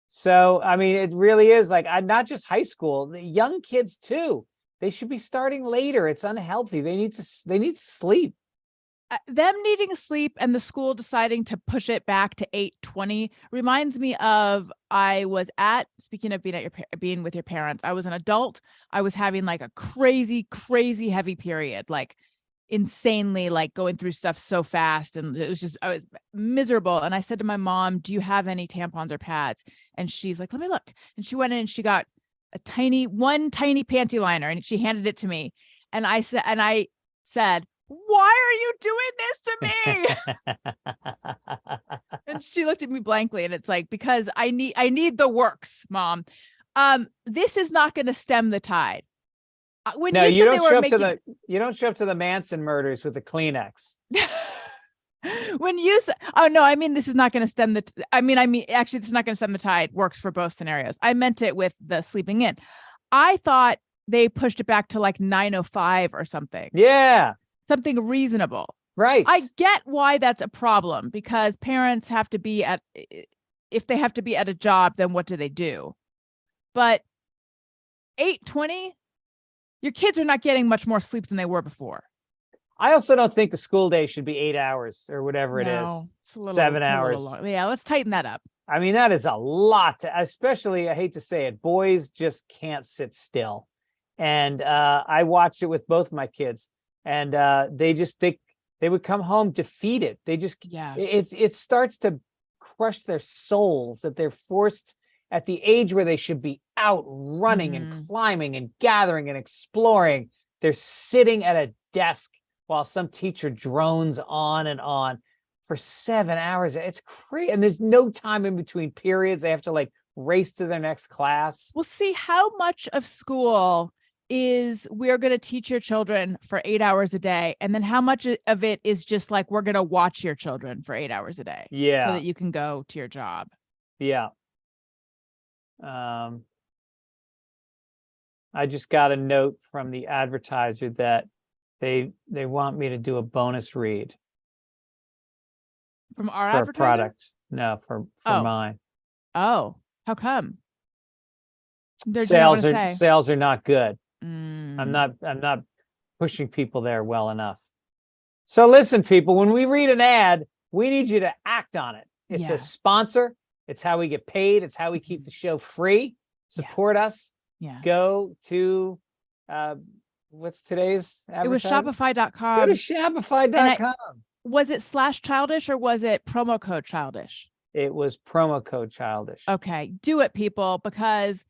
So, I mean, it really is like not just high school, the young kids too. They should be starting later. It's unhealthy. They need to sleep. Them needing sleep and the school deciding to push it back to 8:20 reminds me of, speaking of being with your parents, I was an adult. I was having like a crazy heavy period, like insanely, like going through stuff so fast. And it was just, I was miserable. And I said to my mom, do you have any tampons or pads? And she's like, let me look. And she went in and she got one tiny panty liner and she handed it to me. And I said, why are you doing this to me? And she looked at me blankly, and it's like, because I need the works, Mom. This is not going to stem the tide. You don't show up to the Manson murders with the Kleenex. When you say, oh no, I mean, this is not going to stem the, actually, this is not going to stem the tide works for both scenarios. I meant it with the sleeping in. I thought they pushed it back to like 9:05 or something. Yeah. Something reasonable. Right. I get why that's a problem, because parents have to be if they have to be at a job, then what do they do? But 8:20, your kids are not getting much more sleep than they were before. I also don't think the school day should be 8 hours or whatever it is. It's a little, 7 hours. Yeah, let's tighten that up. I mean, that is a lot especially, I hate to say it, boys just can't sit still. And I watched it with both my kids. And they would come home defeated. They just, it starts to crush their souls that they're forced at the age where they should be out running and climbing and gathering and exploring. They're sitting at a desk while some teacher drones on and on for 7 hours. It's crazy. And there's no time in between periods. They have to like race to their next class. We'll see how much of school is we're going to teach your children for 8 hours a day, and then how much of it is just like we're going to watch your children for 8 hours a day, so that you can go to your job. I just got a note from the advertiser that they want me to do a bonus read from our for advertiser? A product. No, for mine. Oh, how come? Sales are not good. I'm not pushing people there well enough. So listen, people, when we read an ad, we need you to act on it. It's a sponsor. It's how we get paid. It's how we keep the show free. Support us. Yeah. Go to what's today's advertising? It was Shopify.com. Go to Shopify.com. Was it /Childish or was it promo code Childish? It was promo code Childish. Okay. Do it, people, because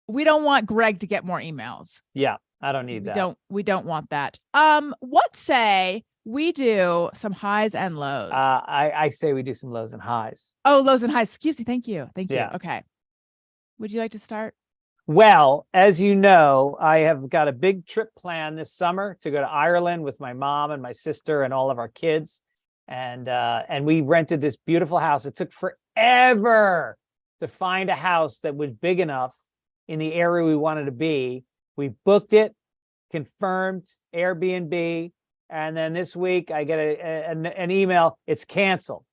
we don't want Greg to get more emails. Yeah, I don't need that. We don't want that. What say we do some highs and lows? I say we do some lows and highs. Oh, lows and highs. Excuse me. Thank you. Yeah. Okay. Would you like to start? Well, as you know, I have got a big trip planned this summer to go to Ireland with my mom and my sister and all of our kids. And we rented this beautiful house. It took forever to find a house that was big enough in the area we wanted to be. We booked it, confirmed Airbnb, and then this week I get an email. It's canceled.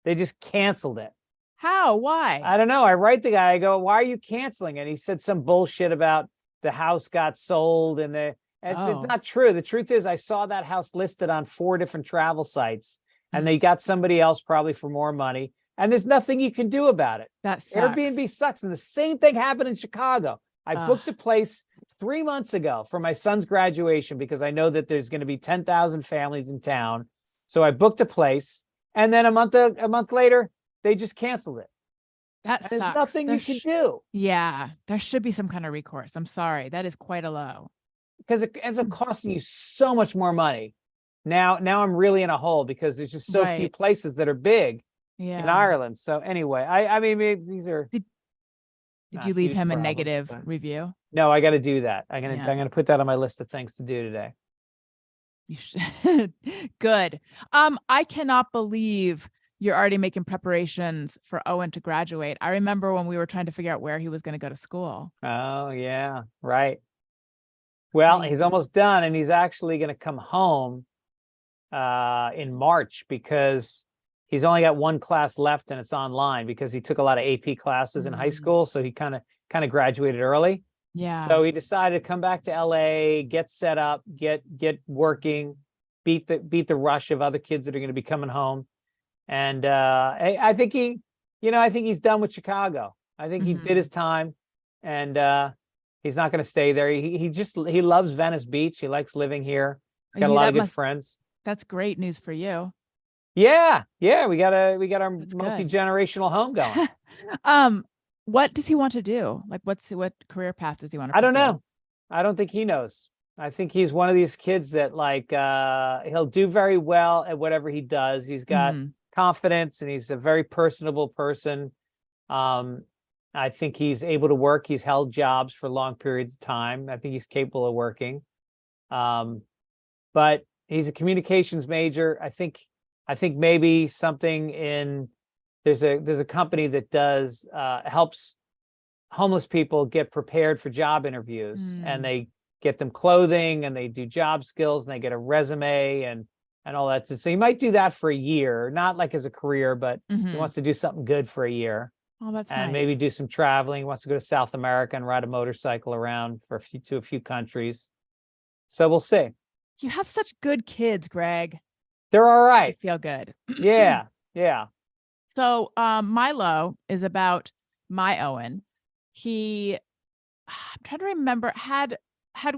They just canceled it. How? Why? I don't know. I write the guy. I go, why are you canceling? And he said some bullshit about the house got sold, and it's not true. The truth is, I saw that house listed on 4 different travel sites, and they got somebody else probably for more money. And there's nothing you can do about it. That sucks. Airbnb sucks. And the same thing happened in Chicago. I booked a place 3 months ago for my son's graduation because I know that there's going to be 10,000 families in town. So I booked a place, and then a month later, they just canceled it. That And sucks. there's nothing you can do. Yeah, there should be some kind of recourse. I'm sorry. That is quite a low. Because it ends up costing you so much more money. Now I'm really in a hole because there's just so few Right. places that are big in Yeah. Ireland. So anyway, I mean, maybe these are Did not you leave huge him a problems, negative but- review? No, I got to do that. I'm Yeah. gonna put that on my list of things to do today. You should. Good. I cannot believe you're already making preparations for Owen to graduate. I remember when we were trying to figure out where he was going to go to school. Oh yeah, right. Well, he's Crazy. almost done, and he's actually going to come home in March because he's only got one class left, and it's online because he took a lot of AP classes in high Mm. school, so he kind of graduated early. Yeah. So he decided to come back to LA, get set up, get working, beat the rush of other kids that are going to be coming home. And I think I think he's done with Chicago. I think he did his time, and he's not going to stay there. He loves Venice Beach. He likes living here. He's got a lot of good friends. That's great news for you. Yeah, we got our That's good. multi-generational home going. What does he want to do? Like, what career path does he want to I don't pursue? know. I don't think he knows. I think he's one of these kids that he'll do very well at whatever he does. He's got confidence, and he's a very personable person. I think he's able to work. He's held jobs for long periods of time. I think he's capable of working. But he's a communications major. I think maybe something in there's a company that does helps homeless people get prepared for job interviews, and they get them clothing, and they do job skills, and they get a resume and all that. So he might do that for a year, not like as a career, but he wants to do something good for a year. Oh, that's and nice. maybe do some traveling. He wants to go to South America and ride a motorcycle around to a few countries. So we'll see. You have such good kids, Greg. They're all I right. feel good. Yeah. So Milo is about my Owen. I'm trying to remember, had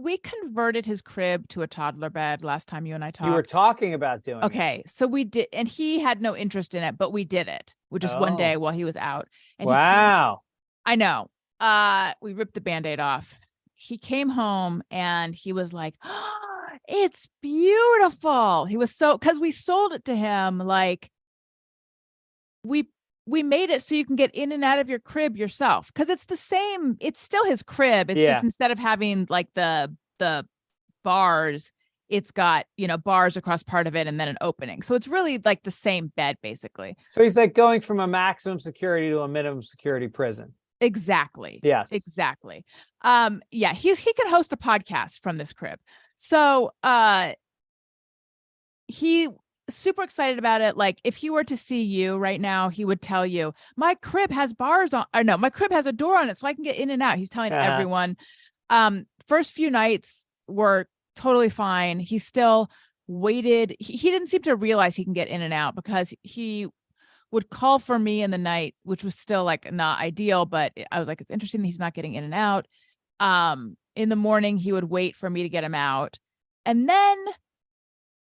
we converted his crib to a toddler bed last time you and I talked? You were talking about doing it. Okay, so we did, and he had no interest in it, but we did it, which is one day while he was out. And wow. I know. We ripped the Band-Aid off. He came home and he was like, oh, it's beautiful. He was because we sold it to him like we made it so you can get in and out of your crib yourself, because it's the same. It's still his crib. It's just instead of having like the bars, it's got, bars across part of it and then an opening. So it's really like the same bed, basically. So he's like going from a maximum security to a minimum security prison. Exactly. Yes. Exactly. He can host a podcast from this crib. So he super excited about it. Like, if he were to see you right now, he would tell you, my crib has bars on, or no, my crib has a door on it so I can get in and out. He's telling everyone. First few nights were totally fine. He still waited. He didn't seem to realize he can get in and out, because he would call for me in the night, which was still like not ideal, but I was like, it's interesting that he's not getting in and out. In the morning, he would wait for me to get him out. And then,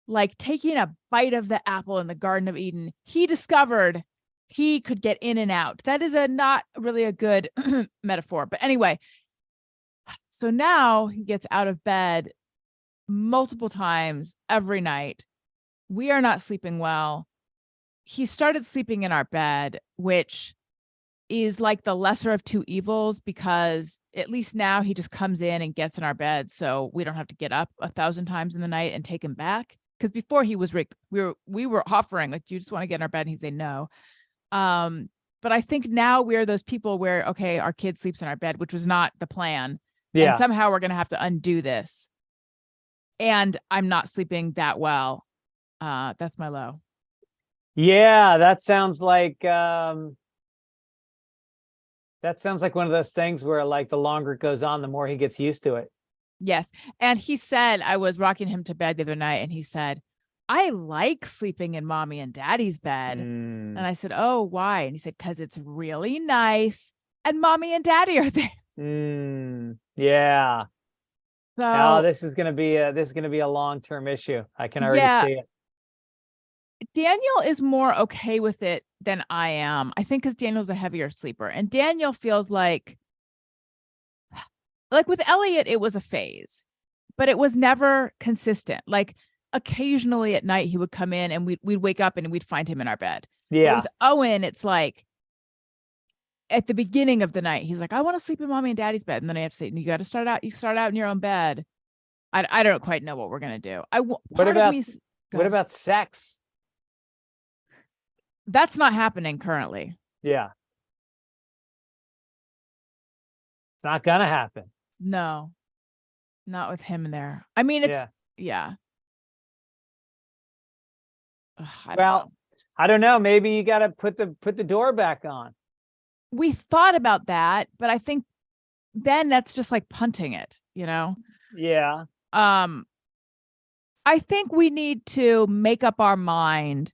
like taking a bite of the apple in the Garden of Eden, he discovered he could get in and out. That is not really a good metaphor. But anyway, so now he gets out of bed multiple times every night. We are not sleeping well. He started sleeping in our bed, which is like the lesser of two evils, because at least now he just comes in and gets in our bed, so we don't have to get up 1,000 times in the night and take him back. Because before he was we were offering, like, do you just want to get in our bed? And he'd say no. But I think now we're those people where, okay, our kid sleeps in our bed, which was not the plan. Yeah. And somehow we're going to have to undo this. And I'm not sleeping that well. That's my low. Yeah, that sounds like one of those things where, like, the longer it goes on, the more he gets used to it. Yes. And he said, I was rocking him to bed the other night, and he said, I like sleeping in mommy and daddy's bed. And I said, oh, why? And he said, because it's really nice and mommy and daddy are there. Yeah. Oh, So this is gonna be a long-term issue. I can already yeah, see it. Daniel is more okay with it than I am. I think because Daniel's a heavier sleeper, and Daniel feels like with Elliot, it was a phase, but it was never consistent. Like occasionally at night, he would come in and we'd wake up and we'd find him in our bed. But Yeah. with Owen, it's like at the beginning of the night, he's like, I want to sleep in mommy and daddy's bed. And then I have to say, you got to start out. You start out in your own bed. I don't quite know what we're going to do. What Part of about me, what about sex? that's not happening currently. Yeah. It's not gonna happen. No, not with him in there. I mean, it's, Yeah. yeah. Ugh, I don't know. Well, I don't know. Maybe you got to put the door back on. We thought about that, but I think then that's just like punting it, you know? Yeah. I think we need to make up our mind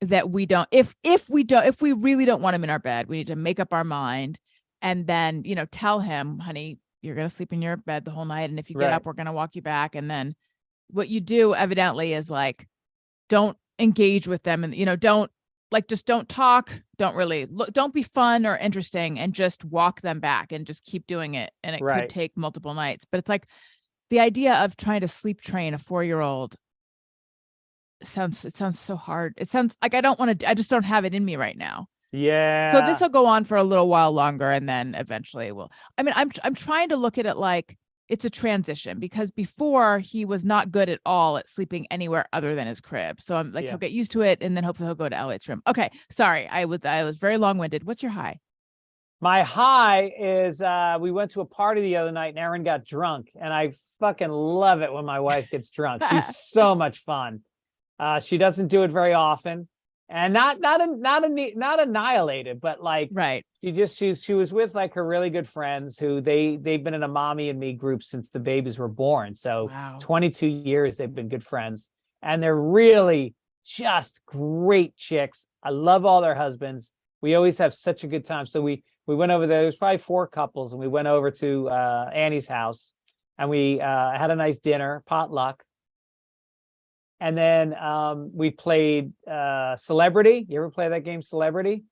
that we don't, if we really don't want him in our bed, we need to make up our mind and then, tell him, honey, you're going to sleep in your bed the whole night. And if you get Right. up, we're going to walk you back. And then what you do evidently is like, don't engage with them and, just don't talk. Don't really look, don't be fun or interesting and just walk them back and just keep doing it. And it could Right. take multiple nights, but it's like the idea of trying to sleep train a 4-year-old sounds so hard. It sounds like I just don't have it in me right now. Yeah. So this will go on for a little while longer and then eventually I'm trying to look at it like it's a transition because before he was not good at all at sleeping anywhere other than his crib. So I'm like, he'll get used to it and then hopefully he'll go to Elliot's room. Okay. Sorry. I was very long-winded. What's your high? My high is we went to a party the other night and Erin got drunk, and I fucking love it when my wife gets drunk. She's so much fun. She doesn't do it very often, and not annihilated, but like Right. she was with like her really good friends who they've been in a mommy and me group since the babies were born. So Wow. 22 years they've been good friends, and they're really just great chicks. I love all their husbands. We always have such a good time. So we went over there. There's probably 4 couples, and we went over to Annie's house, and we had a nice dinner, potluck. And then we played Celebrity. You ever play that game, Celebrity?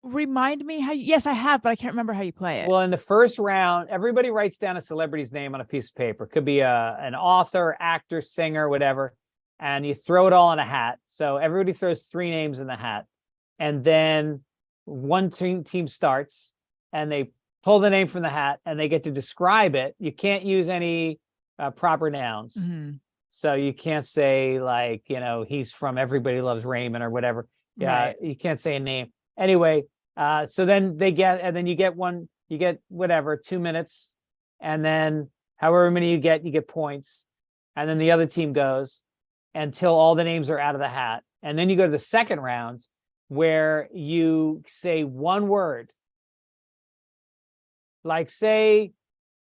Remind me how yes, I have, but I can't remember how you play it. Well, in the first round, everybody writes down a celebrity's name on a piece of paper. Could be an author, actor, singer, whatever. And you throw it all in a hat. So everybody throws 3 names in the hat. And then one team starts and they pull the name from the hat and they get to describe it. You can't use any proper nouns. Mm-hmm. So you can't say like, he's from Everybody Loves Raymond or whatever. Yeah, Right. you can't say a name. Anyway, so then you get whatever, 2 minutes. And then however many you get points. And then the other team goes until all the names are out of the hat. And then you go to the second round where you say one word. Like say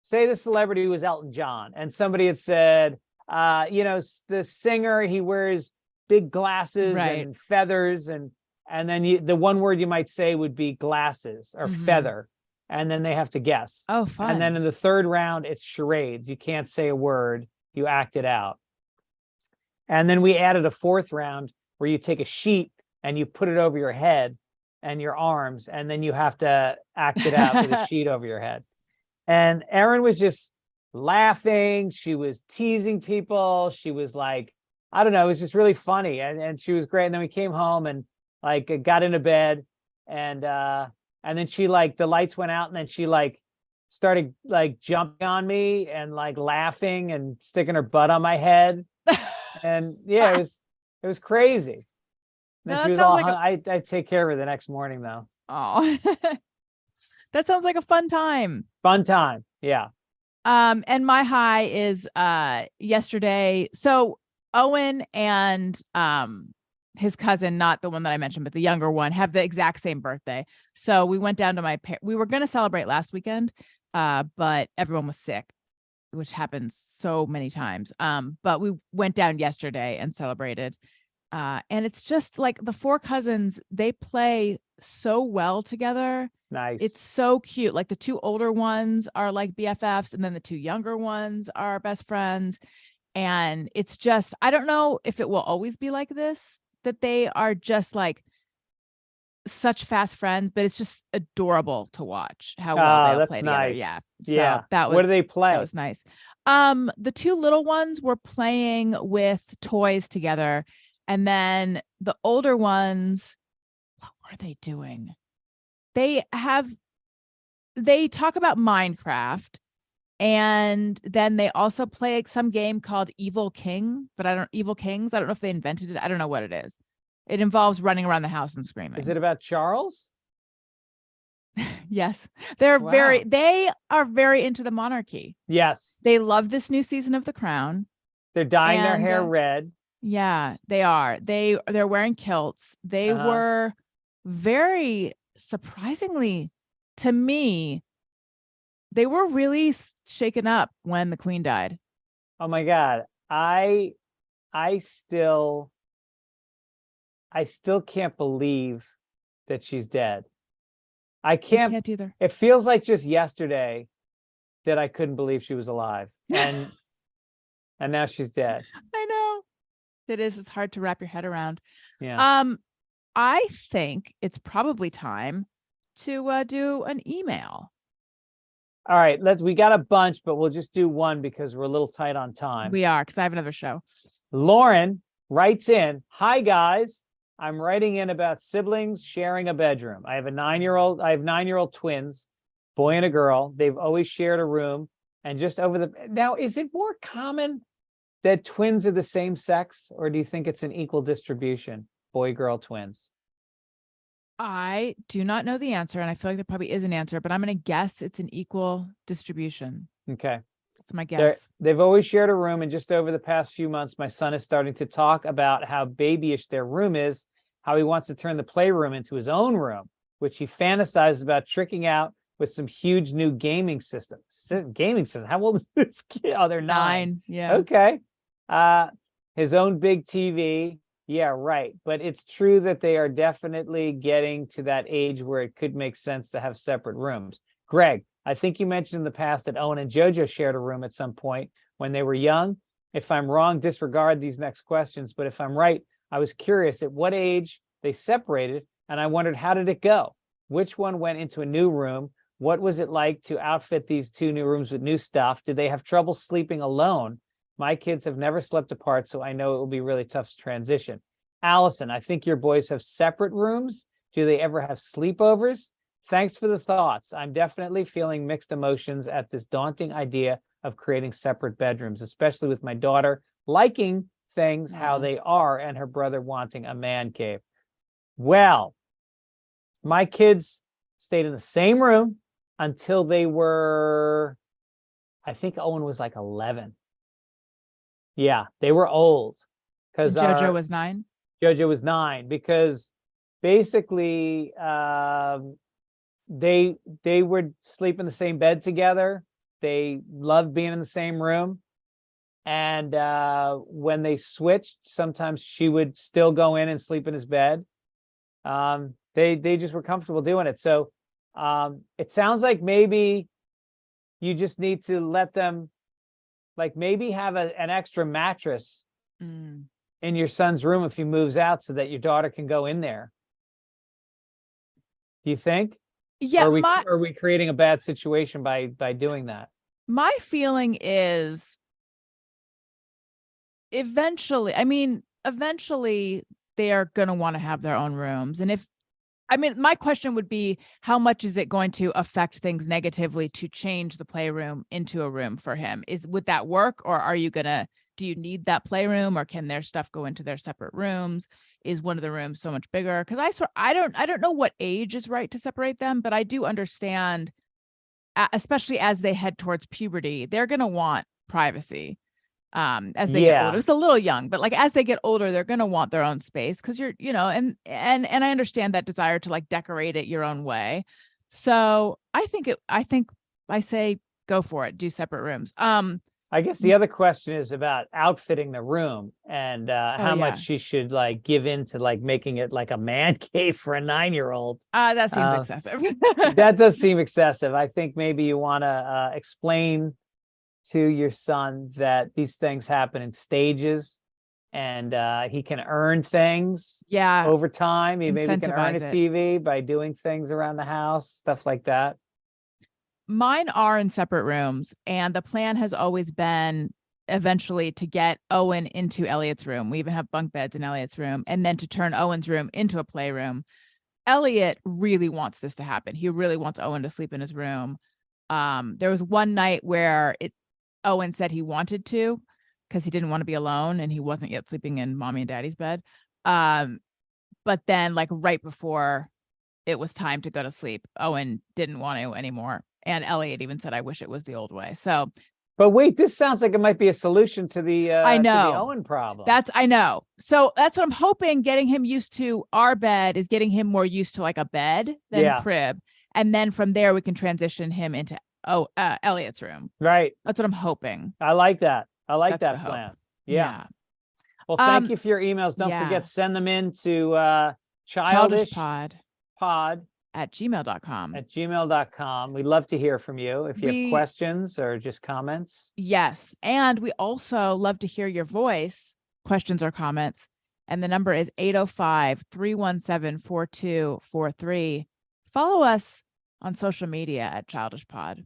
the celebrity was Elton John and somebody had said, the singer, he wears big glasses and feathers, and then the one word you might say would be glasses or feather, and then they have to guess. Oh, fun. And then in the third round, it's charades. You can't say a word, you act it out. And then we added a 4th round where you take a sheet and you put it over your head and your arms, and then you have to act it out with a sheet over your head. And Erin was just laughing. She was teasing people. She was like, I don't know, it was just really funny. And she was great. And then we came home and like got into bed, and then she like the lights went out, and then she like started like jumping on me and like laughing and sticking her butt on my head. And yeah, it was crazy. And then she was all I take care of her the next morning though. Oh, that sounds like a fun time. Fun time. Yeah. And my high is yesterday. So Owen and his cousin, not the one that I mentioned, but the younger one, have the exact same birthday. So we went down to we were going to celebrate last weekend, but everyone was sick, which happens so many times. But we went down yesterday and celebrated. And it's just like the four cousins, they play so well together. Nice. It's so cute. Like the two older ones are like BFFs, and then the two younger ones are best friends. And it's just, I don't know if it will always be like this, that they are just like such fast friends, but it's just adorable to watch how well they all That's play together. Yeah. nice. So Yeah. that What do was they play? that was nice. The two little ones were playing with toys together, and then the older ones, what were they doing? They talk about Minecraft, and then they also play like some game called Evil Kings. I don't know if they invented it. I don't know what it is. It involves running around the house and screaming. Is it about Charles? Yes. They are very into the monarchy. Yes. They love this new season of The Crown. They're dyeing their hair red. Yeah, they are. They're wearing kilts. They were very surprisingly to me, they were really shaken up when the Queen died. Oh my God. I still can't believe that she's dead. I can't either. It feels like just yesterday that I couldn't believe she was alive. And now she's dead. I know. It's hard to wrap your head around. Yeah. I think it's probably time to do an email. All right, we got a bunch, but we'll just do one because we're a little tight on time. We are, because I have another show. Lauren writes in, "Hi guys, I'm writing in about siblings sharing a bedroom. I have 9-year-old twins, boy and a girl. They've always shared a room, and now, is it more common that twins are the same sex, or do you think it's an equal distribution, boy, girl, twins?" I do not know the answer, and I feel like there probably is an answer, but I'm going to guess it's an equal distribution. Okay. That's my guess. They've always shared a room, and just over the past few months, my son is starting to talk about how babyish their room is, how he wants to turn the playroom into his own room, which he fantasizes about tricking out with some huge new gaming system. Gaming system? How old is this kid? Oh, they're 9. Yeah. Okay. His own big TV. Yeah, right. But it's true that they are definitely getting to that age where it could make sense to have separate rooms. Greg, I think you mentioned in the past that Owen and JoJo shared a room at some point when they were young. If I'm wrong, disregard these next questions. But if I'm right, I was curious at what age they separated, and I wondered, how did it go? Which one went into a new room? What was it like to outfit these two new rooms with new stuff? Did they have trouble sleeping alone? My kids have never slept apart, so I know it will be really tough to transition. Allison, I think your boys have separate rooms. Do they ever have sleepovers? Thanks for the thoughts. I'm definitely feeling mixed emotions at this daunting idea of creating separate bedrooms, especially with my daughter liking things how they are and her brother wanting a man cave. Well, my kids stayed in the same room until they were, I think Owen was like 11. Yeah, they were old. Because JoJo was 9? JoJo was 9, because basically they would sleep in the same bed together. They loved being in the same room. And when they switched, sometimes she would still go in and sleep in his bed. They just were comfortable doing it. So it sounds like maybe you just need to let them, like, maybe have an extra mattress in your son's room if he moves out, so that your daughter can go in there. Do you think? Yeah. Or are we creating a bad situation by doing that? My feeling is eventually they are going to want to have their own rooms. And my question would be, how much is it going to affect things negatively to change the playroom into a room for him? Would that work? Or do you need that playroom, or can their stuff go into their separate rooms? Is one of the rooms so much bigger? Because I don't know what age is right to separate them, but I do understand, especially as they head towards puberty, they're going to want privacy. As they get older. It's a little young, but like as they get older, they're going to want their own space, because you're, and I understand that desire to like decorate it your own way. So I think I say go for it, do separate rooms. I guess the other question is about outfitting the room and how much she should like give into like making it like a man cave for a 9-year-old. That seems excessive. That does seem excessive. I think maybe you want to explain to your son that these things happen in stages and he can earn things over time. He maybe can earn a TV by doing things around the house, stuff like that. Mine are in separate rooms, and the plan has always been eventually to get Owen into Elliot's room. We even have bunk beds in Elliot's room, and then to turn Owen's room into a playroom. Elliot really wants this to happen. He really wants Owen to sleep in his room. There was one night where Owen said he wanted to because he didn't want to be alone and he wasn't yet sleeping in mommy and daddy's bed. But then like right before it was time to go to sleep, Owen didn't want to anymore. And Elliot even said, I wish it was the old way. So, but wait, this sounds like it might be a solution to the I know to the Owen problem. I know. So that's what I'm hoping. Getting him used to our bed is getting him more used to like a bed than crib. And then from there, we can transition him into Elliot's room. Right. That's what I'm hoping. I like that. I like that plan. Yeah. Well, thank you for your emails. Don't forget, send them in to childishpod at gmail.com. At gmail.com. We'd love to hear from you if you have questions or just comments. Yes. And we also love to hear your voice, questions or comments. And the number is 805-317-4243. Follow us on social media at Childish Pod.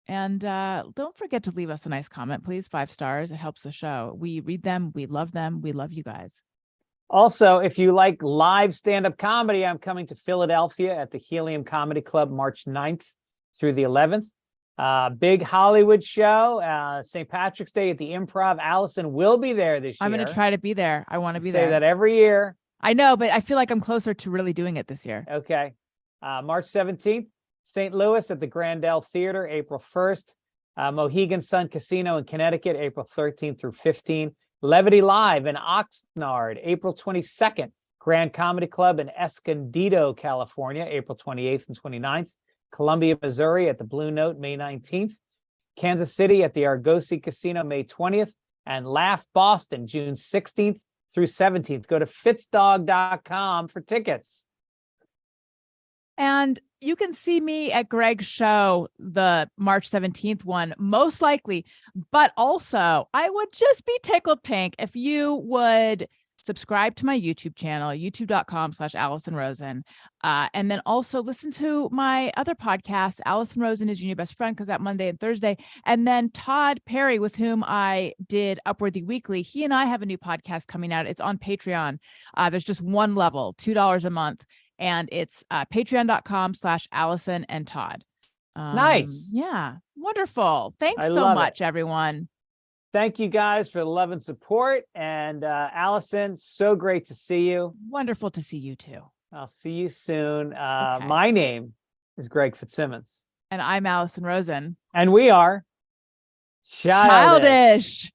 And don't forget to leave us a nice comment, please. 5 stars. It helps the show. We read them. We love them. We love you guys. Also, if you like live stand-up comedy, I'm coming to Philadelphia at the Helium Comedy Club March 9th through the 11th. Big Hollywood show, St. Patrick's Day at the Improv. Allison will be there this year. I'm going to try to be there. I want to be there. Say that every year. I know, but I feel like I'm closer to really doing it this year. Okay. March 17th, St. Louis at the Grandel Theater, April 1st. Mohegan Sun Casino in Connecticut, April 13th through 15th. Levity Live in Oxnard, April 22nd. Grand Comedy Club in Escondido, California, April 28th and 29th. Columbia, Missouri at the Blue Note, May 19th. Kansas City at the Argosy Casino, May 20th. And Laugh Boston, June 16th through 17th. Go to fitzdog.com for tickets. And you can see me at Greg's show, the March 17th one, most likely. But also, I would just be tickled pink if you would subscribe to my YouTube channel, youtube.com/Allison Rosen. And then also listen to my other podcast, Allison Rosen is Your New Best Friend, because that Monday and Thursday. And then Todd Perry, with whom I did Upwardly Weekly, he and I have a new podcast coming out. It's on Patreon. There's just one level, $2 a month. And it's patreon.com/Allison and Todd. Nice. Yeah. Wonderful. Thanks so much, everyone. Thank you guys for the love and support. And Allison, so great to see you. Wonderful to see you too. I'll see you soon. Okay. My name is Greg Fitzsimmons. And I'm Allison Rosen. And we are Childish.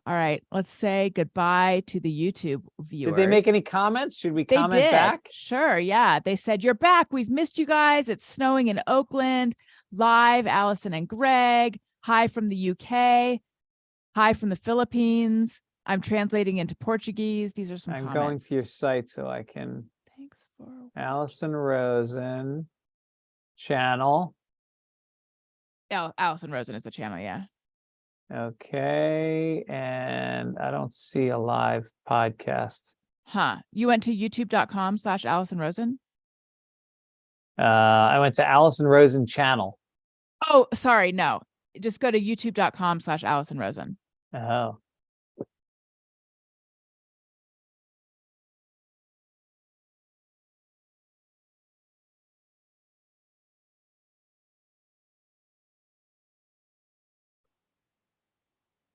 All right, let's say goodbye to the YouTube viewers. Did they make any comments? Should we comment back? Sure, yeah. They said, you're back. We've missed you guys. It's snowing in Oakland. Live, Allison and Greg. Hi from the UK. Hi from the Philippines. I'm translating into Portuguese. These are some comments. I'm going to your site so I can. Thanks for Allison Rosen channel. Oh, Allison Rosen is the channel, yeah. Okay, and I don't see a live podcast. Huh. You went to youtube.com/Allison Rosen? I went to Allison Rosen channel. Oh, sorry, no. Just go to youtube.com/Allison Rosen. Oh.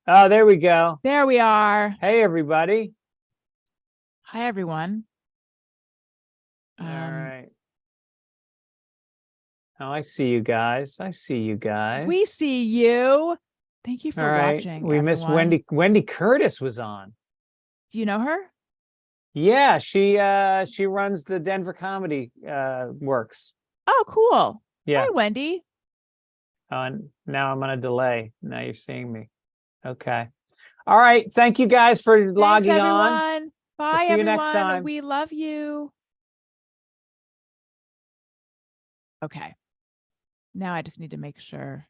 Oh, there we go. There we are. Hey, everybody. Hi, everyone. All right. Oh, I see you guys. I see you guys. We see you. Thank you for watching. We missed Wendy. Wendy Curtis was on. Do you know her? Yeah, she runs the Denver Comedy Works. Oh, cool. Yeah. Hi, Wendy. Oh, and now I'm on a delay. Now you're seeing me. Okay. All right. Thank you guys for Thanks, logging on. everyone. Bye, see you next everyone. time. We love you. Okay. Now I just need to make sure.